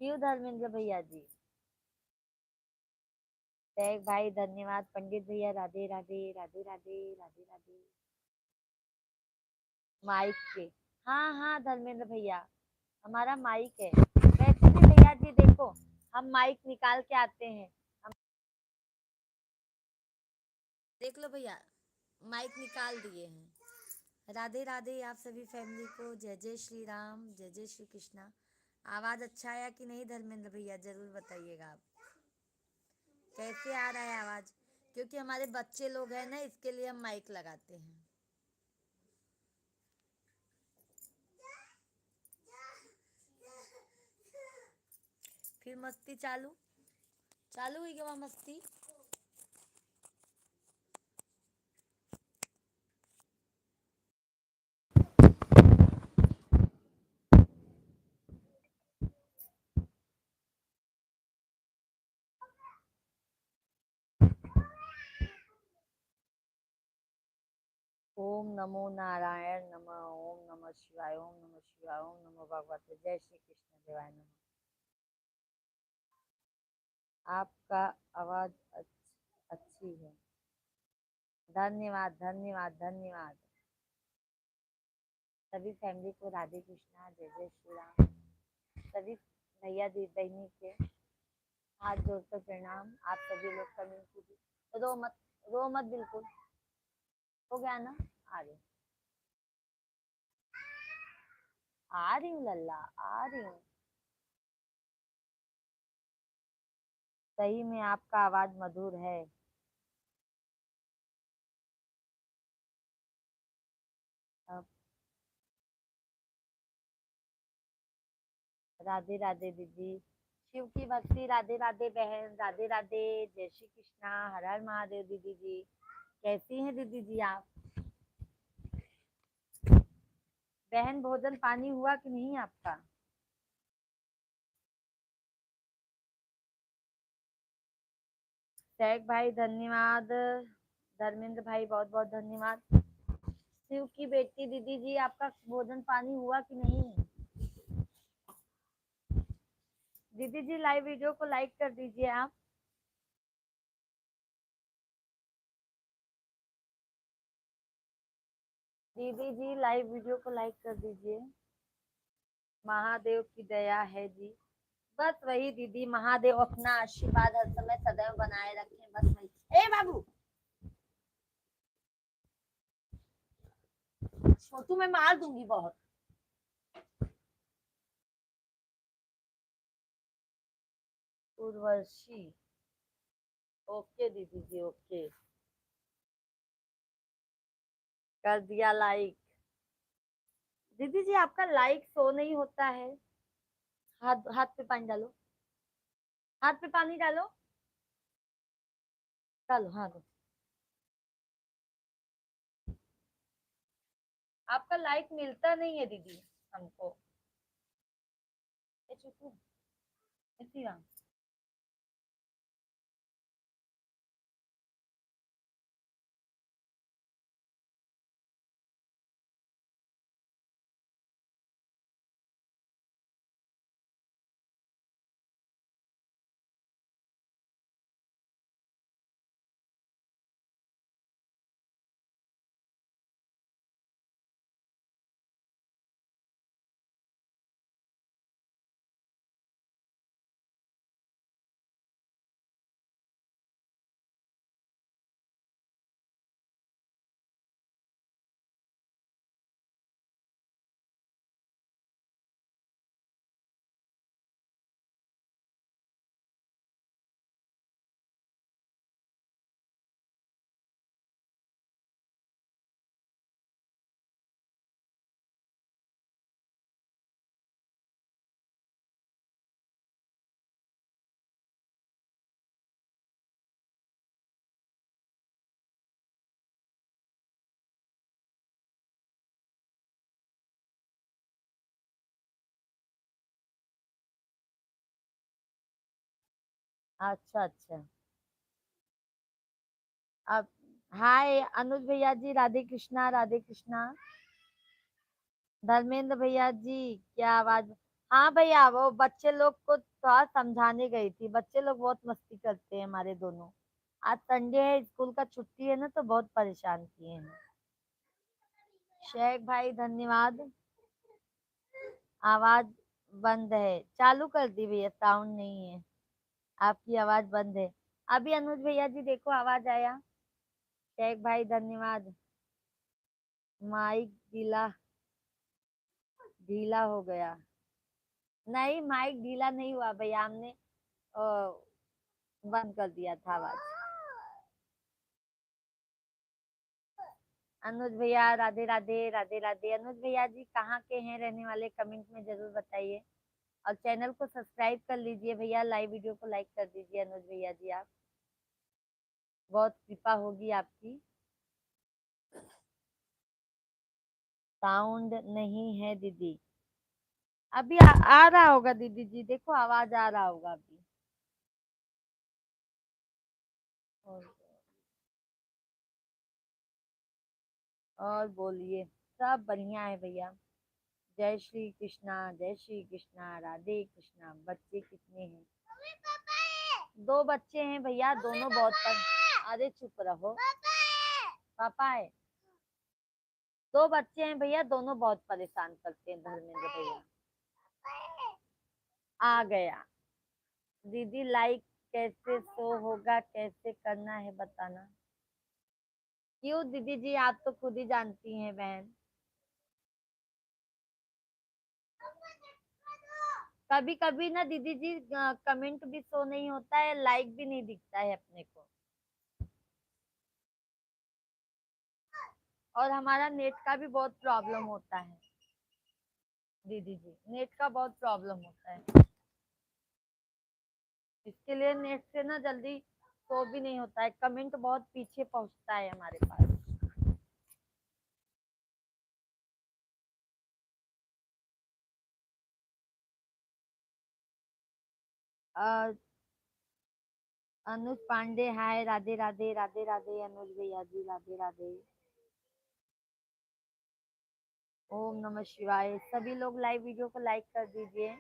क्यों धर्मेंद्र भैया जी? टैग भाई धन्यवाद। पंडित भैया राधे राधे राधे राधे राधे राधे। माइक के, हाँ हाँ धर्मेंद्र भैया, हमारा माइक है। वैसे भी भैया जी देखो, हम माइक निकाल के आते हैं। हम देख लो भैया, माइक निकाल दिए हैं। राधे राधे आप सभी फैमिली को। जय जय श्री राम, जय जय श्री कृष्णा। आवाज अच्छा आया कि नहीं धर्मेंद्र भैया, जरूर बताइएगा आप कैसे आ रहा है आवाज। क्योंकि हमारे बच्चे लोग हैं ना, इसके लिए हम माइक लगाते हैं। फिर मस्ती चालू चालू हुई क्या मस्ती? ओम नमो नारायण नमः। ओम नमः शिवाय, ओम नमः शिवाय, ओम नमो भगवते। जय श्री कृष्ण देवाय नमः। आपका आवाज अच्छी है। धन्यवाद धन्यवाद धन्यवाद। सभी फैमिली को राधे कृष्णा, जय जय श्री राम। सभी भैया दी बहनी के हाथ जोड़कर प्रणाम। आप सभी लोग कमेंट कीजिए। रो मत, रो मत बिल्कुल। हो गया ना? आ रही, आ रही हूँ लल्ला, आ रही हूँ। सही में आपका आवाज मधुर है। अब राधे राधे दीदी। शिव की भक्ति। राधे राधे बहन, राधे राधे। जय श्री कृष्णा, हर हर महादेव। दीदी जी कैसी हैं दीदी जी आप? बहन भोजन पानी हुआ कि नहीं आपका? शेख भाई धन्यवाद। धर्मेंद्र भाई बहुत बहुत धन्यवाद। शिव की बेटी दीदी जी आपका भोजन पानी हुआ कि नहीं? दीदी जी लाइव वीडियो को लाइक कर दीजिए आप। दीदी जी लाइव वीडियो को लाइक कर दीजिए। महादेव की दया है जी। बस वही दीदी, महादेव अपना आशीर्वाद हर समय सदैव बनाए रखें, बस वही। ए बाबू, छोटू मैं मार दूंगी बहुत। उर्वशी, ओके दीदी जी ओके। कर दिया लाइक। दीदी जी आपका लाइक शो नहीं होता है। हाथ हाथ पे पानी डालो, हाथ पे पानी डालो, डालो हाँ। आपका लाइक मिलता नहीं है दीदी हमको। ए चुकू, ऐसी अच्छा अच्छा। अब हाय अनुज भैया जी, राधे कृष्णा राधे कृष्णा। धर्मेंद्र भैया जी क्या आवाज। हाँ भैया, वो बच्चे लोग को थोड़ा समझाने गई थी, बच्चे लोग बहुत मस्ती करते हैं हमारे दोनों। आज संडे है, स्कूल का छुट्टी है ना, तो बहुत परेशान किए हैं। शेख भाई धन्यवाद। आवाज बंद है, चालू कर दी भैया, साउंड नहीं है। आपकी आवाज बंद है। अभी अनुज भैया जी देखो आवाज आया। शेख भाई धन्यवाद। माइक ढीला, ढीला हो गया। नहीं, माइक ढीला नहीं हुआ भैया, हमने बंद कर दिया था आवाज। अनुज भैया राधे राधे राधे राधे। अनुज भैया जी कहाँ के हैं रहने वाले, कमेंट में जरूर बताइए। और चैनल को सब्सक्राइब कर लीजिए भैया, लाइव वीडियो को लाइक कर दीजिए अनुज भैया जी, आप बहुत कृपा होगी आपकी। साउंड नहीं है दीदी। अभी आ रहा होगा दीदी जी, देखो आवाज आ रहा होगा अभी। और और बोलिए। सब बढ़िया है भैया। जय श्री कृष्णा, जय श्री कृष्णा, राधे कृष्णा। बच्चे कितने हैं? दो बच्चे हैं भैया, दोनों बहुत अरे चुप रहो। पापा है। दो बच्चे हैं भैया, दोनों बहुत परेशान करते हैं धर्मेंद्र भैया। आ गया। दीदी लाइक कैसे शो होगा, कैसे करना है बताना। क्यों दीदी जी, आप तो खुद ही जानती हैं बहन। कभी कभी ना दीदी जी कमेंट भी शो नहीं होता है, लाइक भी नहीं दिखता है अपने को। और हमारा नेट का भी बहुत प्रॉब्लम होता है दीदी जी, नेट का बहुत प्रॉब्लम होता है। इसके लिए नेट से ना जल्दी शो भी नहीं होता है, कमेंट बहुत पीछे पहुंचता है हमारे पास। अ, अनुज पांडे हाय, राधे राधे राधे राधे अनुज भैया जी, राधे राधे। ओम नमः शिवाय। सभी लोग लाइव वीडियो को लाइक कर दीजिए।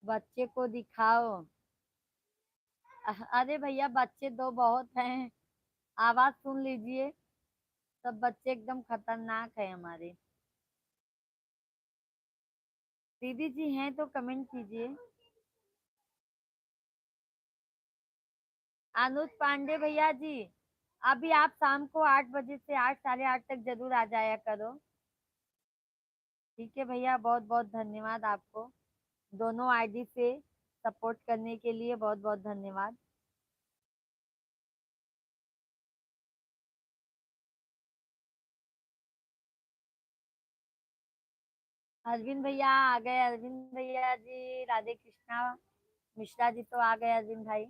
बच्चे को दिखाओ। अरे भैया बच्चे दो बहुत हैं, आवाज सुन लीजिए। सब बच्चे एकदम खतरनाक है हमारे। दीदी जी हैं तो कमेंट कीजिए। अनुज पांडे भैया जी, अभी आप शाम को 8 बजे से 8 साढ़े 8 तक जरूर आ जाया करो। ठीक है भैया, बहुत बहुत धन्यवाद आपको, दोनों आईडी से सपोर्ट करने के लिए बहुत बहुत धन्यवाद। अरविंद भैया आ गए, अरविंद भैया जी राधे कृष्णा। मिश्रा जी तो आ गए अरविंद भाई।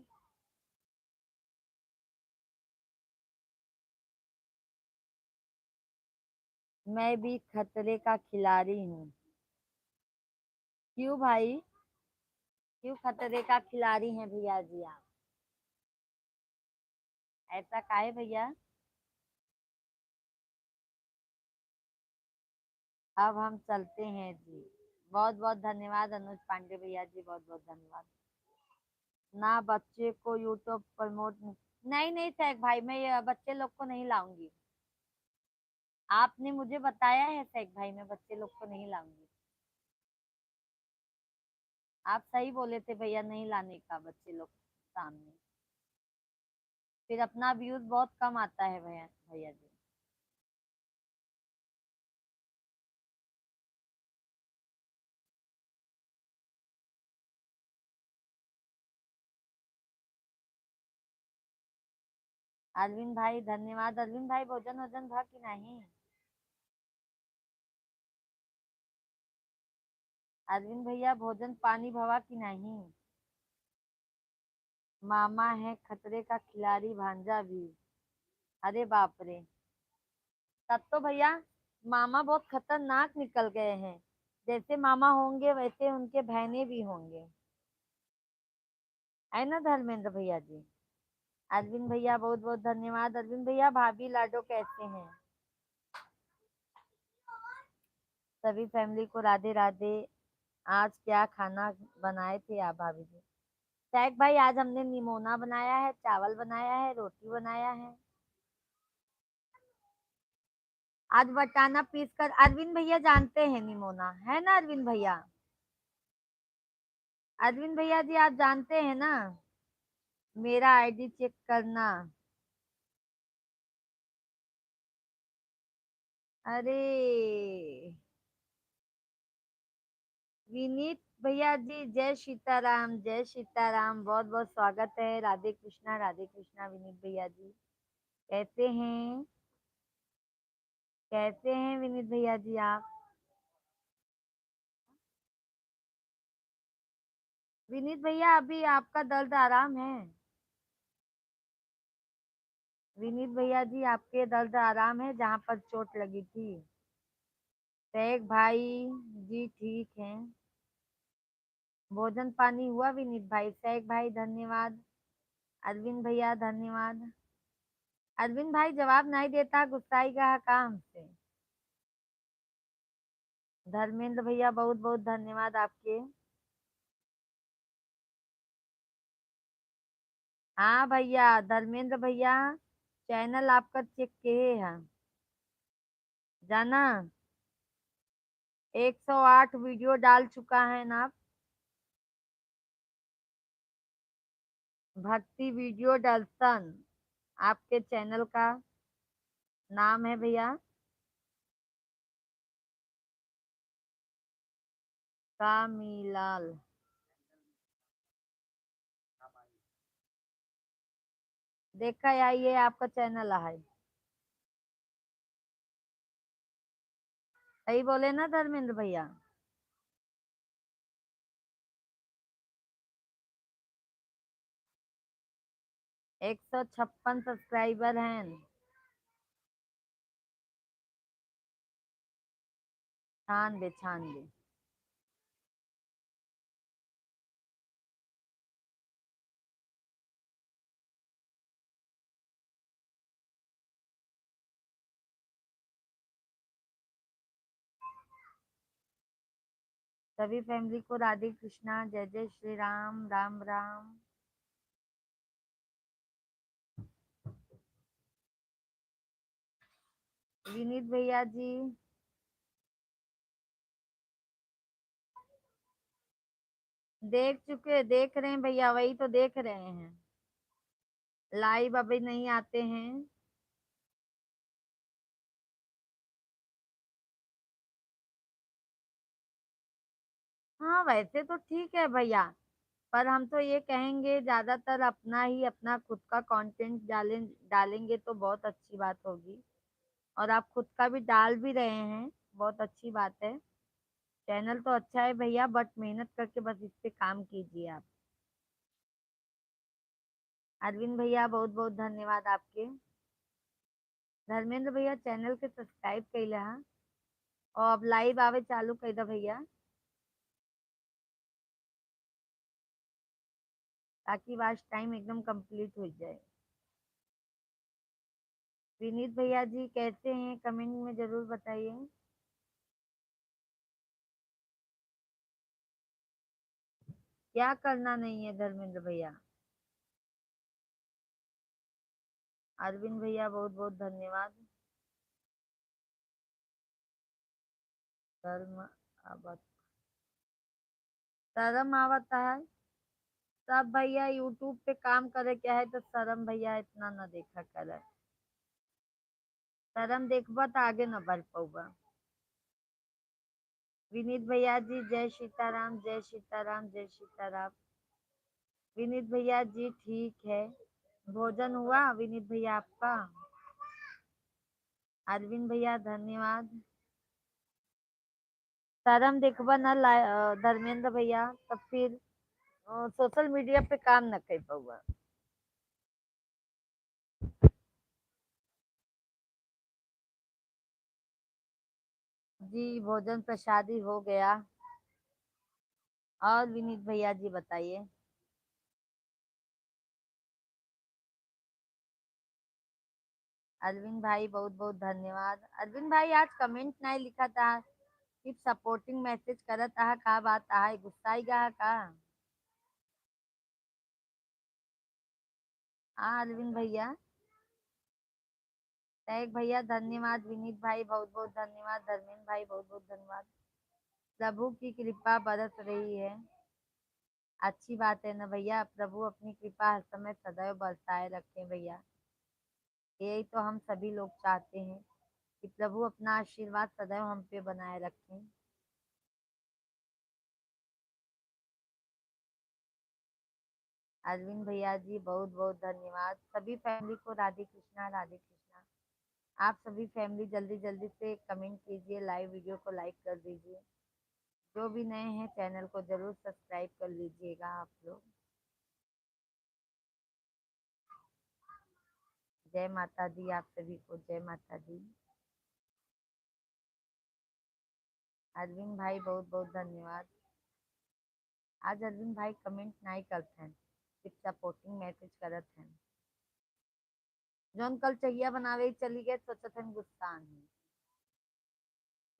मैं भी खतरे का खिलाड़ी हूँ। क्यों भाई, क्यों खतरे का खिलाड़ी हैं भैया जी आप? ऐसा काहे भैया? अब हम चलते हैं जी। बहुत बहुत धन्यवाद अनुज पांडे भैया जी, बहुत बहुत धन्यवाद। ना बच्चे को यूट्यूब प्रमोट नहीं, नहीं सैक भाई, मैं ये बच्चे लोग को नहीं लाऊंगी। आपने मुझे बताया है सैक भाई, मैं बच्चे लोग को नहीं लाऊंगी। आप सही बोले थे भैया, नहीं लाने का बच्चे लोग सामने, फिर अपना व्यूज बहुत कम आता है भैया भैया जी। अरविंद भाई धन्यवाद। अरविंद भाई भोजन वोजन भा कि नहीं? अरविंद भैया भोजन पानी भवा कि नहीं? मामा है खतरे का खिलाड़ी, भांजा भी। अरे बाप रे। तब तो भैया मामा बहुत खतरनाक निकल गए हैं। जैसे मामा होंगे वैसे उनके बहने भी होंगे, है ना धर्मेंद्र भैया जी। अरविंद भैया बहुत बहुत धन्यवाद। अरविंद भैया भाभी लाडो कैसे हैं? सभी फैमिली को राधे राधे। आज क्या खाना बनाए थे आप भाभी जी? शेख भाई आज हमने निमोना बनाया है, चावल बनाया है, रोटी बनाया है। आज बटाना पीस कर, अरविंद भैया जानते हैं निमोना, है ना अरविंद भैया? अरविंद भैया जी आप जानते हैं ना? मेरा आईडी चेक करना। अरे विनीत भैया जी, जय सीताराम, जय सीताराम। बहुत बहुत स्वागत है। राधे कृष्णा, राधे कृष्णा। विनीत भैया जी कैसे हैं? कैसे हैं विनीत भैया जी आप? विनीत भैया अभी आपका दर्द आराम है? विनीत भैया जी आपके दर्द आराम है जहाँ पर चोट लगी थी? शेख भाई जी ठीक है। भोजन पानी हुआ विनीत भाई? शेख भाई धन्यवाद। अरविंद भैया धन्यवाद। अरविंद भाई जवाब नहीं देता, गुस्साएगा काम से। धर्मेंद्र भैया बहुत बहुत धन्यवाद आपके। हाँ भैया धर्मेंद्र भैया, चैनल आपका चेक किए हैं जाना। 108 वीडियो डाल चुका है ना? भक्ति वीडियो दर्शन आपके चैनल का नाम है भैया। कामीलाल। देखा या ये आपका चैनल है? सही बोले ना धर्मेंद्र भैया? 156 सब्सक्राइबर हैं। छान दे, छान दे। सभी फैमिली को राधे कृष्णा, जय जय श्री राम, राम राम। विनीत भैया जी देख चुके, देख रहे हैं भैया, वही तो देख रहे हैं। लाइव अभी नहीं आते हैं। हाँ वैसे तो ठीक है भैया, पर हम तो ये कहेंगे ज्यादातर अपना ही, अपना खुद का कंटेंट डालेंगे तो बहुत अच्छी बात होगी। और आप खुद का भी डाल भी रहे हैं, बहुत अच्छी बात है। चैनल तो अच्छा है भैया, बट मेहनत करके बस इस पे काम कीजिए आप। अरविंद भैया बहुत बहुत धन्यवाद आपके। धर्मेंद्र भैया चैनल के सब्सक्राइब कैला हा, और अब लाइव आवे चालू कर दो भैया, ताकि वाच टाइम एकदम कंप्लीट हो जाए। विनीत भैया जी कैसे हैं? कमेंट में जरूर बताइए। क्या करना नहीं है धर्मेंद्र भैया? अरविंद भैया बहुत बहुत धन्यवाद। धर्म आवत, शर्म आवता है। सब भैया यूट्यूब पे काम करे क्या है, तो शर्म भैया इतना न देखा करे। शर्म देखबा तो आगे न बढ़ पाऊबा। विनीत भैया जी जय सीताराम, जय सीताराम, जय सीताराम। विनीत भैया जी ठीक है। भोजन हुआ विनीत भैया आपका? अरविंद भैया धन्यवाद। शर्म देखबा न धर्मेंद्र भैया, तब फिर सोशल मीडिया पे काम न कर पाऊबा। जी भोजन प्रसादी हो गया। और विनीत भैया जी बताइए। अरविंद भाई बहुत बहुत धन्यवाद। अरविंद भाई आज कमेंट नहीं लिखा था, सिर्फ सपोर्टिंग मैसेज करत था, का बात है गुस्साई गा का। हाँ अरविंद भैया। तैग भैया धन्यवाद, विनीत भाई बहुत बहुत धन्यवाद, धर्मेंद्र भाई बहुत बहुत धन्यवाद। प्रभु की कृपा बरस रही है। अच्छी बात है ना भैया, प्रभु अपनी कृपा हर समय सदैव बरसाए रखें भैया। यही तो हम सभी लोग चाहते हैं कि प्रभु अपना आशीर्वाद सदैव हम पे बनाए रखें। अरविंद भैया जी बहुत बहुत धन्यवाद। सभी फैमिली को राधे कृष्णा राधे कृष्णा। आप सभी फैमिली जल्दी जल्दी से कमेंट कीजिए, लाइव वीडियो को लाइक कर दीजिए। जो भी नए हैं चैनल को जरूर सब्सक्राइब कर लीजिएगा आप लोग। जय माता दी, आप सभी को जय माता दी। अरविंद भाई बहुत बहुत धन्यवाद। आज अरविंद भाई कमेंट नहीं करते हैं, सिर्फ सपोर्टिंग मैसेज करत हैं। जोन कल चहिया बनावे चली गए सोचत हैं गुस्सा नहीं।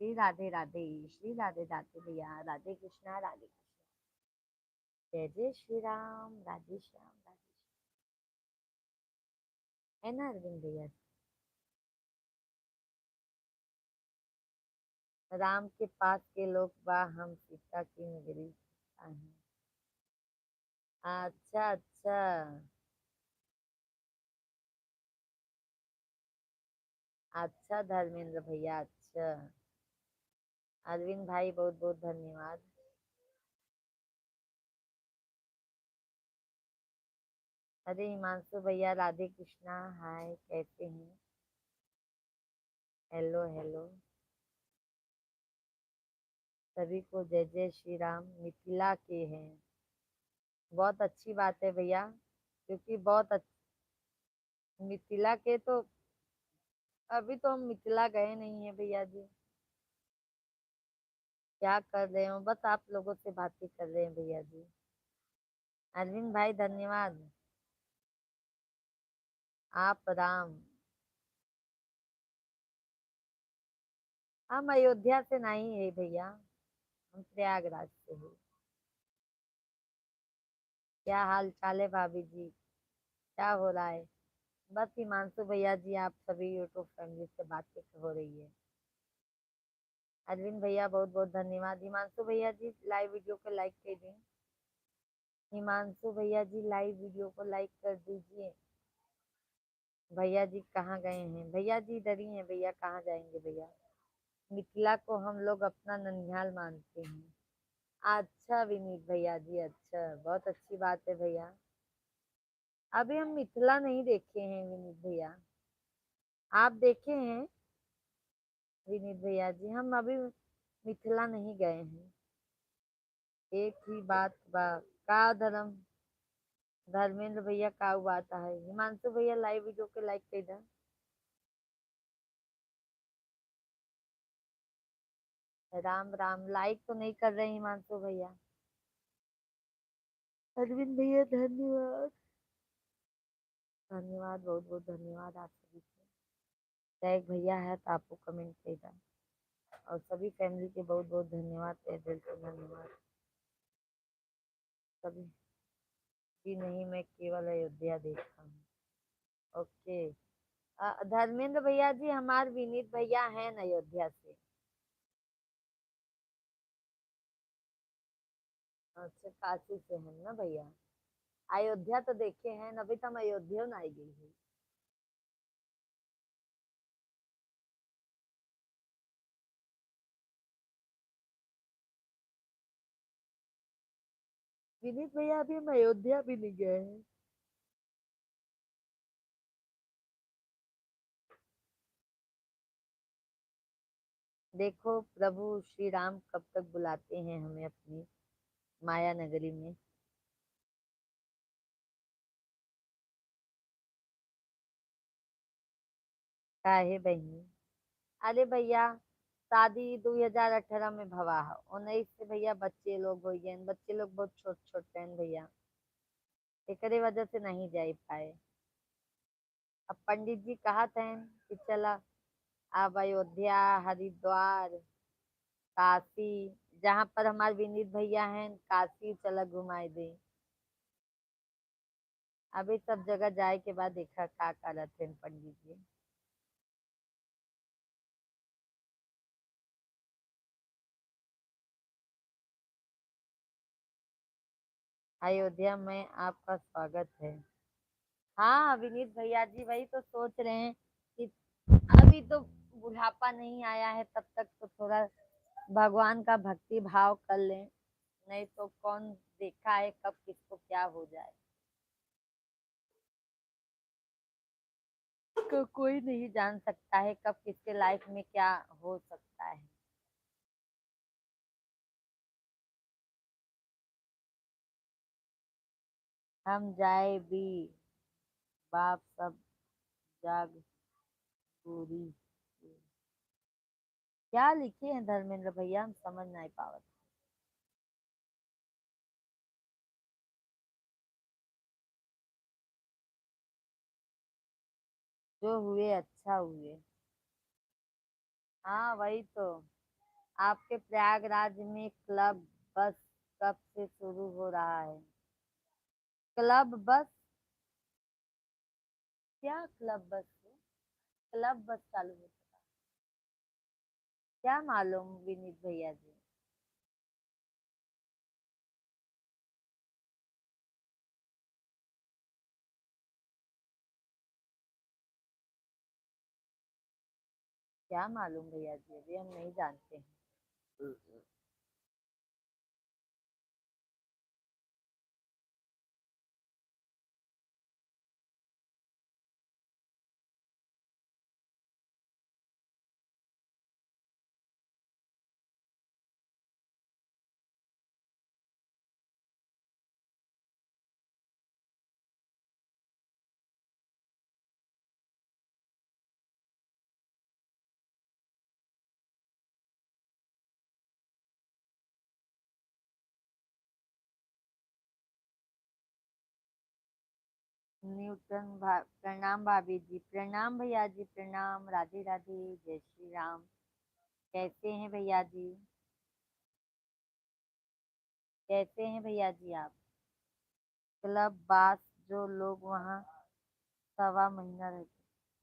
श्री राधे राधे, श्री राधे राधे भैया, राधे कृष्णा राधे कृष्णा। जय जय श्री राम, राधे श्याम राधे श्याम। है ना अरविंद भैया। राम के पास के लोग बा, हम सीता की नगरी हैं। अच्छा अच्छा। अच्छा धर्मेंद्र भैया अच्छा। अरविंद भाई बहुत बहुत धन्यवाद। अरे हिमांशु भैया राधे कृष्णा, हाय कैसे हैं। Hello hello. सभी को जय जय श्री राम। मिथिला के हैं, बहुत अच्छी बात है भैया, क्योंकि मिथिला के तो अभी तो हम मिथिला गए नहीं है भैया जी। क्या कर रहे हो, बस आप लोगों से बातें कर रहे हैं भैया जी। अरविंद भाई धन्यवाद। आप राम। हम अयोध्या से नहीं है भैया, हम प्रयागराज से है। क्या हाल चाल है भाभी जी, क्या हो रहा है। बस हिमांशु भैया जी आप सभी यूट्यूब फैमिली से बातें हो रही है। अरविंद भैया बहुत बहुत धन्यवाद। हिमांशु भैया जी लाइव वीडियो को लाइक कर दें। हिमांशु भैया जी लाइव वीडियो को लाइक कर दीजिए। भैया जी कहाँ गए हैं, भैया जी इधर ही हैं भैया, कहाँ जाएंगे भैया। मिथिला को हम लोग अपना ननिहाल मानते हैं। अच्छा विनीत भैया जी अच्छा, बहुत अच्छी बात है भैया। अभी हम मिथिला नहीं देखे हैं विनीत भैया, आप देखे हैं। विनीत भैया जी हम अभी मिथिला नहीं गए हैं। एक ही बात बा का धर्म। धर्मेंद्र भैया का बात है। हिमांशु भैया लाइव वीडियो के लाइक कर दे। राम राम, लाइक तो नहीं कर रहे हिमांशु भैया। अरविंद भैया धन्यवाद। धन्यवाद बहुत बहुत धन्यवाद आप सभी को। टैग भैया है तो आपको कमेंट करेगा। और सभी फैमिली के बहुत बहुत धन्यवाद, तहे दिल से धन्यवाद। सभी भी नहीं, मैं केवल अयोध्या देखा हूँ। ओके। धर्मेंद्र भैया जी हमारे विनीत भैया हैं न अयोध्या से। अच्छा काशी से हैं ना भैया। अयोध्या तो देखे हैं न, अभी तो हम अयोध्या ना आई गई है। विनीत भैया अभी हम अयोध्या भी नहीं गए हैं। देखो प्रभु श्री राम कब तक बुलाते हैं हमें अपनी माया नगरी में। काहे बहनी। अरे भैया शादी 2018 में भवा है, 19 से भैया बच्चे लोग हो गए, बच्चे लोग बहुत छोट छोट हैं भैया, एकरे वजह से नहीं जा पाए। अब पंडित जी कहा थे कि चला अब अयोध्या, हरिद्वार, काशी, जहाँ पर हमारे विनीत भैया हैं, काशी चला घुमाए दे। अभी सब जगह जाए के बाद देखा का करत थे पंडित जी। अयोध्या में आपका स्वागत है। हाँ विनीत भैया जी, वही तो सोच रहे हैं कि अभी तो बुढ़ापा नहीं आया है, तब तक तो थोड़ा भगवान का भक्ति भाव कर लें, नहीं तो कौन देखा है कब किसको क्या हो जाए। कोई नहीं जान सकता है कब किसके लाइफ में क्या हो सकता है। हम जाए भी बाप सब जाग पूरी। क्या लिखे हैं धर्मेंद्र भैया, हम समझ नहीं पावत। जो हुए अच्छा हुए। हाँ वही तो। आपके प्रयागराज में क्लब बस कब से शुरू हो रहा है? क्लब बस? क्या क्लब बस है? क्लब बस चालू हो चुका? क्या मालूम विनीत भैया जी। क्या मालूम भैया जी, अभी हम नहीं जानते हैं। प्रणाम भाभी जी, प्रणाम भैया जी, प्रणाम, राधे राधे, जय श्री राम। कैसे हैं भैया जी? कैसे हैं भैया जी आप? क्लब बास, जो लोग वहाँ सवा महीना रहते।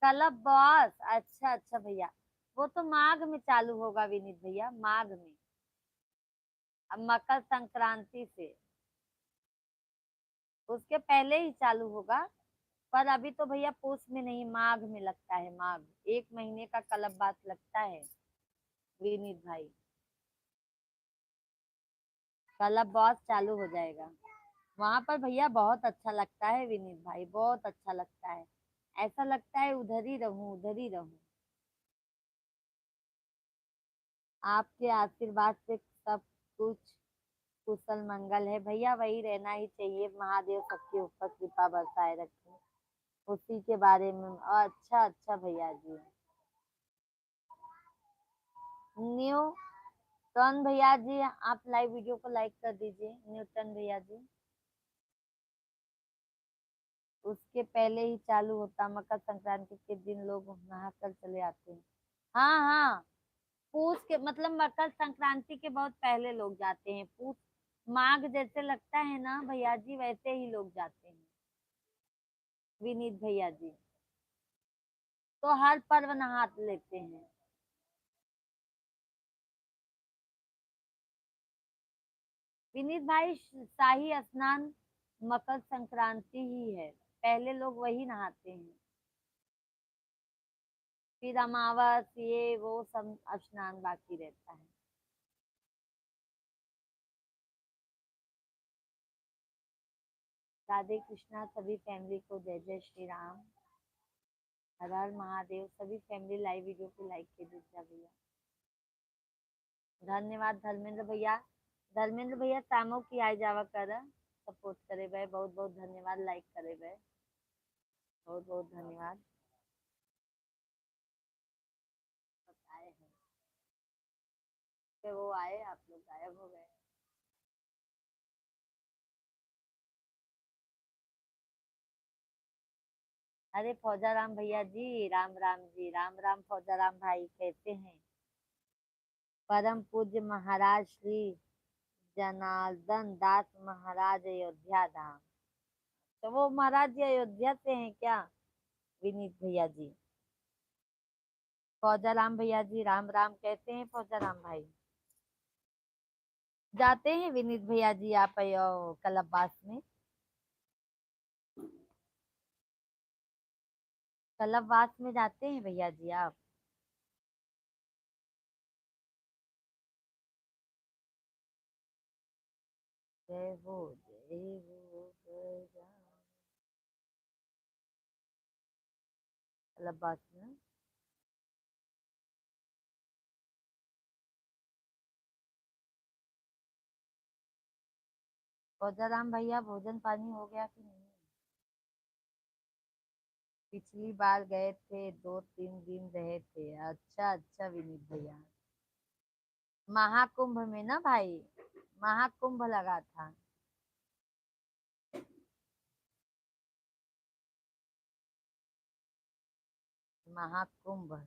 क्लब बॉस, अच्छा अच्छा भैया, वो तो माघ में चालू होगा विनीत भैया, माघ में। अब मकर संक्रांति से, उसके पहले ही चालू होगा। पर अभी तो भैया पूस में नहीं, माघ में लगता है, माघ। 1 महीने का क्लब बास लगता है विनीत भाई। क्लब बॉस चालू हो जाएगा वहां पर भैया, बहुत अच्छा लगता है विनीत भाई, बहुत अच्छा लगता है। ऐसा लगता है उधर ही रहूं, उधर ही रहूं। आपके आशीर्वाद से सब कुछ कुशल मंगल है भैया, वही रहना ही चाहिए। महादेव सबके ऊपर कृपा बरसाए रखे, उसी के बारे में। अच्छा अच्छा भैया जी। न्यू टर्न भैया जी, आप लाइव वीडियो को लाइक कर दीजिए न्यूटन भैया जी। उसके पहले ही चालू होता, मकर संक्रांति के दिन लोग नहा कर चले आते हैं। हाँ हाँ, पूस के मतलब मकर संक्रांति के बहुत पहले लोग जाते हैं। पूस माघ जैसे लगता है ना भैया जी, वैसे ही लोग जाते हैं विनीत भैया जी। तो हर पर्व नहा लेते हैं। विनीत भाई, शाही स्नान मकर संक्रांति ही है, पहले लोग वही नहाते हैं। फिर अमावस ये वो सब स्नान बाकी रहता है। राधे कृष्णा सभी फैमिली को, जय जय श्री राम, हर हर महादेव। सभी फैमिली लाइव वीडियो को लाइक के दीजिए भैया। धन्यवाद धर्मेंद्र भैया। धर्मेंद्र भैया शामो की आय जावा कर सपोर्ट करे भाई, बहुत बहुत धन्यवाद, लाइक करे भाई, बहुत बहुत धन्यवाद। बताए हैं। कि वो आए, आप लोग गायब हो गए। अरे फौजा राम भैया जी, राम राम जी, राम राम फौजा राम भाई, कैसे हैं? परम पूज्य महाराज श्री जनार्दन दास महाराज अयोध्या धाम। तो वो महाराज जी अयोध्या से हैं क्या? विनीत भैया जी। फौजा राम भैया जी, राम राम, कैसे हैं फौजा राम भाई? जाते हैं विनीत भैया जी आप कलबबास में? कलबबास में जाते हैं भैया जी आप? जय हो, जय हो गजानन। कलबबास में। फौजा राम भैया भोजन पानी हो गया कि नहीं? पिछली बार गए थे, 2-3 दिन रहे थे। अच्छा अच्छा विनीत भैया। महाकुंभ में ना भाई, महाकुंभ लगा था। महाकुंभ।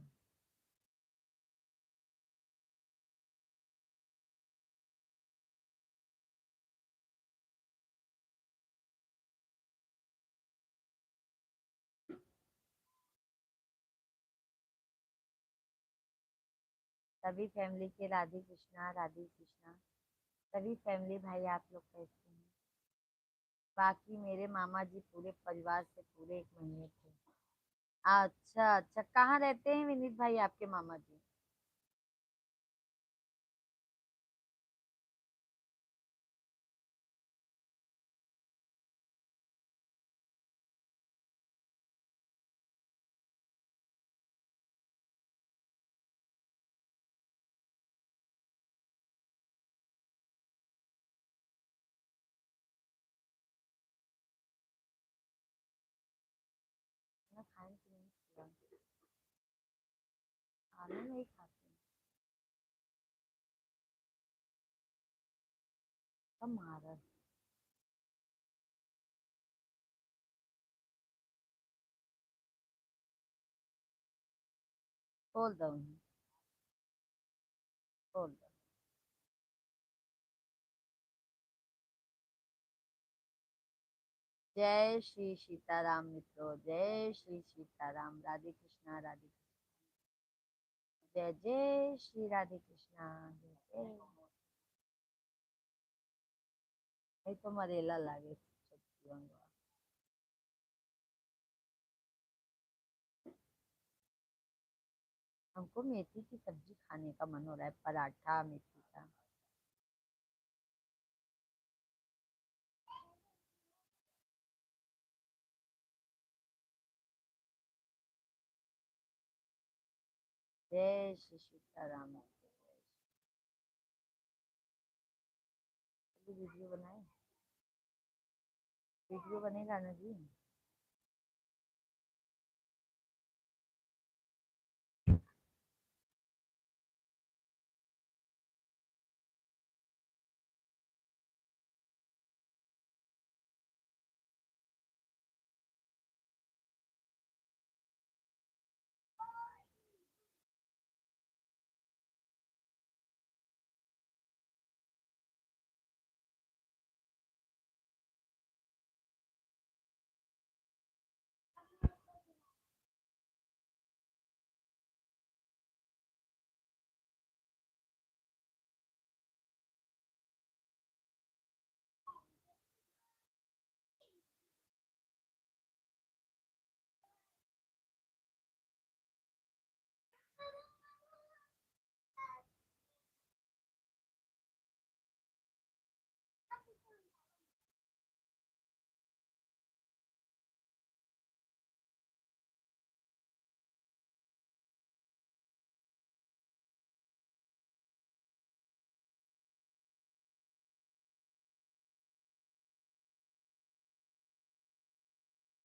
सभी फैमिली के राधे कृष्णा, राधे कृष्णा। सभी फैमिली भाई आप लोग कैसे हैं? बाकी मेरे मामा जी पूरे परिवार से पूरे 1 महीने थे। अच्छा अच्छा, कहाँ रहते हैं विनीत भाई आपके मामा जी? ना खाने की नहीं किया। खाना नहीं खाते? कब मारा? बोल दो उन्हें, बोल दो। जय श्री सीताराम मित्रों, जय श्री सीताराम, राधे कृष्णा, राधे कृष्णा, जय जय श्री राधे कृष्णा, जय जय। नहीं तो मरेला लागे सच्ची बंगवा। हमको मेथी की सब्जी खाने का मन हो रहा है, पराठा मेथी का। जय श्री सीताराम। वीडियो बनाए? वीडियो बनेगा ना जी?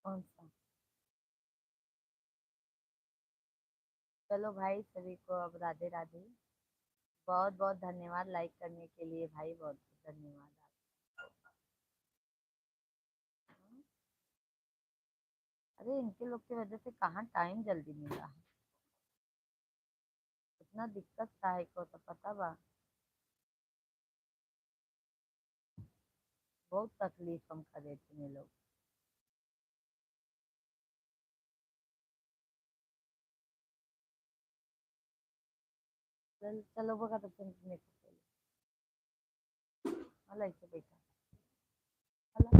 कौन सा? चलो भाई, सभी को अब राधे राधे। बहुत बहुत धन्यवाद लाइक करने के लिए भाई, बहुत बहुत धन्यवाद आप। अरे इनके लोग की वजह से कहाँ टाइम जल्दी मिला है, इतना दिक्कत काहे को तो पता बा। बहुत तकलीफ हम करे थे ये लोग। चलो बगा तो तुम मेरे को अला इसे बैठा अला।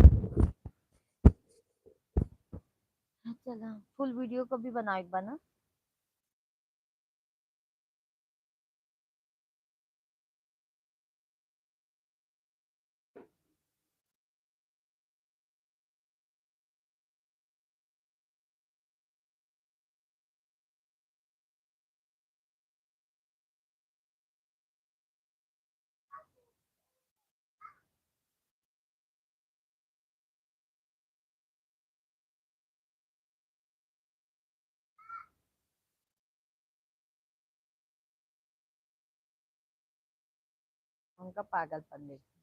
चला फुल वीडियो को भी बनाओ एक बार ना। उनका पागलपन देखो।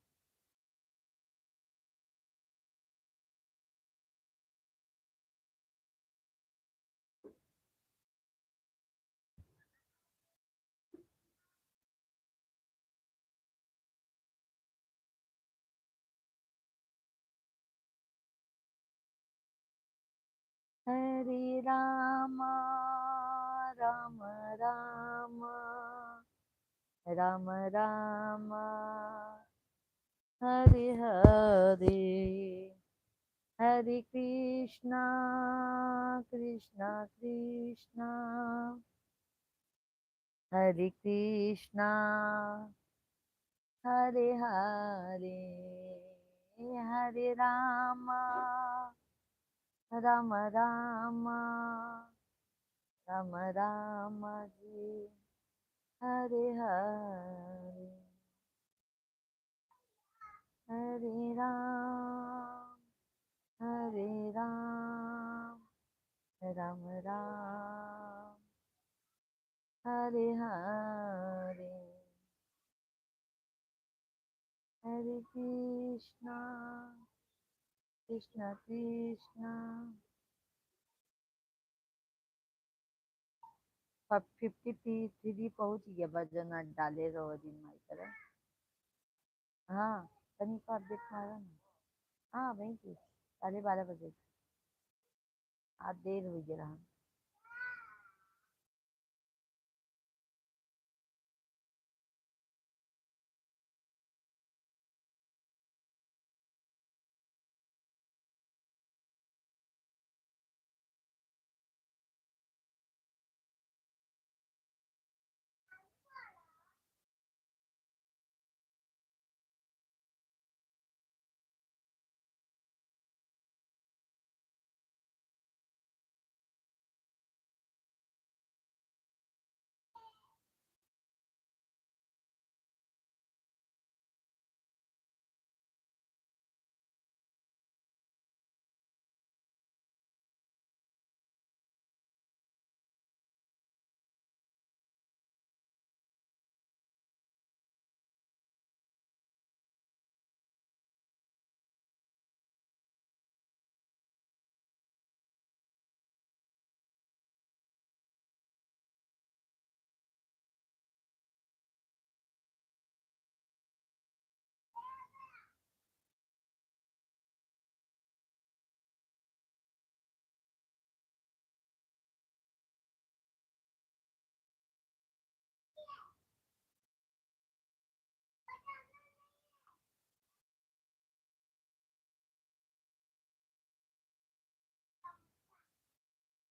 हरे राम राम राम राम राम हरे हरे, हरे कृष्णा कृष्णा कृष्णा हरे कृष्णा हरे हरे, हरे राम राम राम राम राम जी हरे हरे, हरे राम हरे राम राम राम हरे हरे, हरे कृष्णा कृष्णा कृष्णा। 53 पहुंच गया भजन आज डाले रहो दिन माई तरह। हाँ तनी को अपडेट मारा ना। हाँ वही थी 12:30 बजे। आज देर हो गया।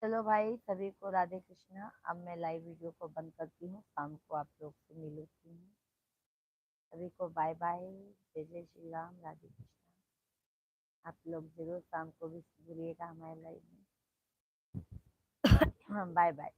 चलो भाई सभी को राधे कृष्णा। अब मैं लाइव वीडियो को बंद करती हूँ, शाम को आप लोग से मिलती हूँ। सभी को बाय बाय, जय जय श्री राम, राधे कृष्णा। आप लोग जरूर शाम को भी जुड़िएगा हमारे लाइव में। हाँ बाय बाय।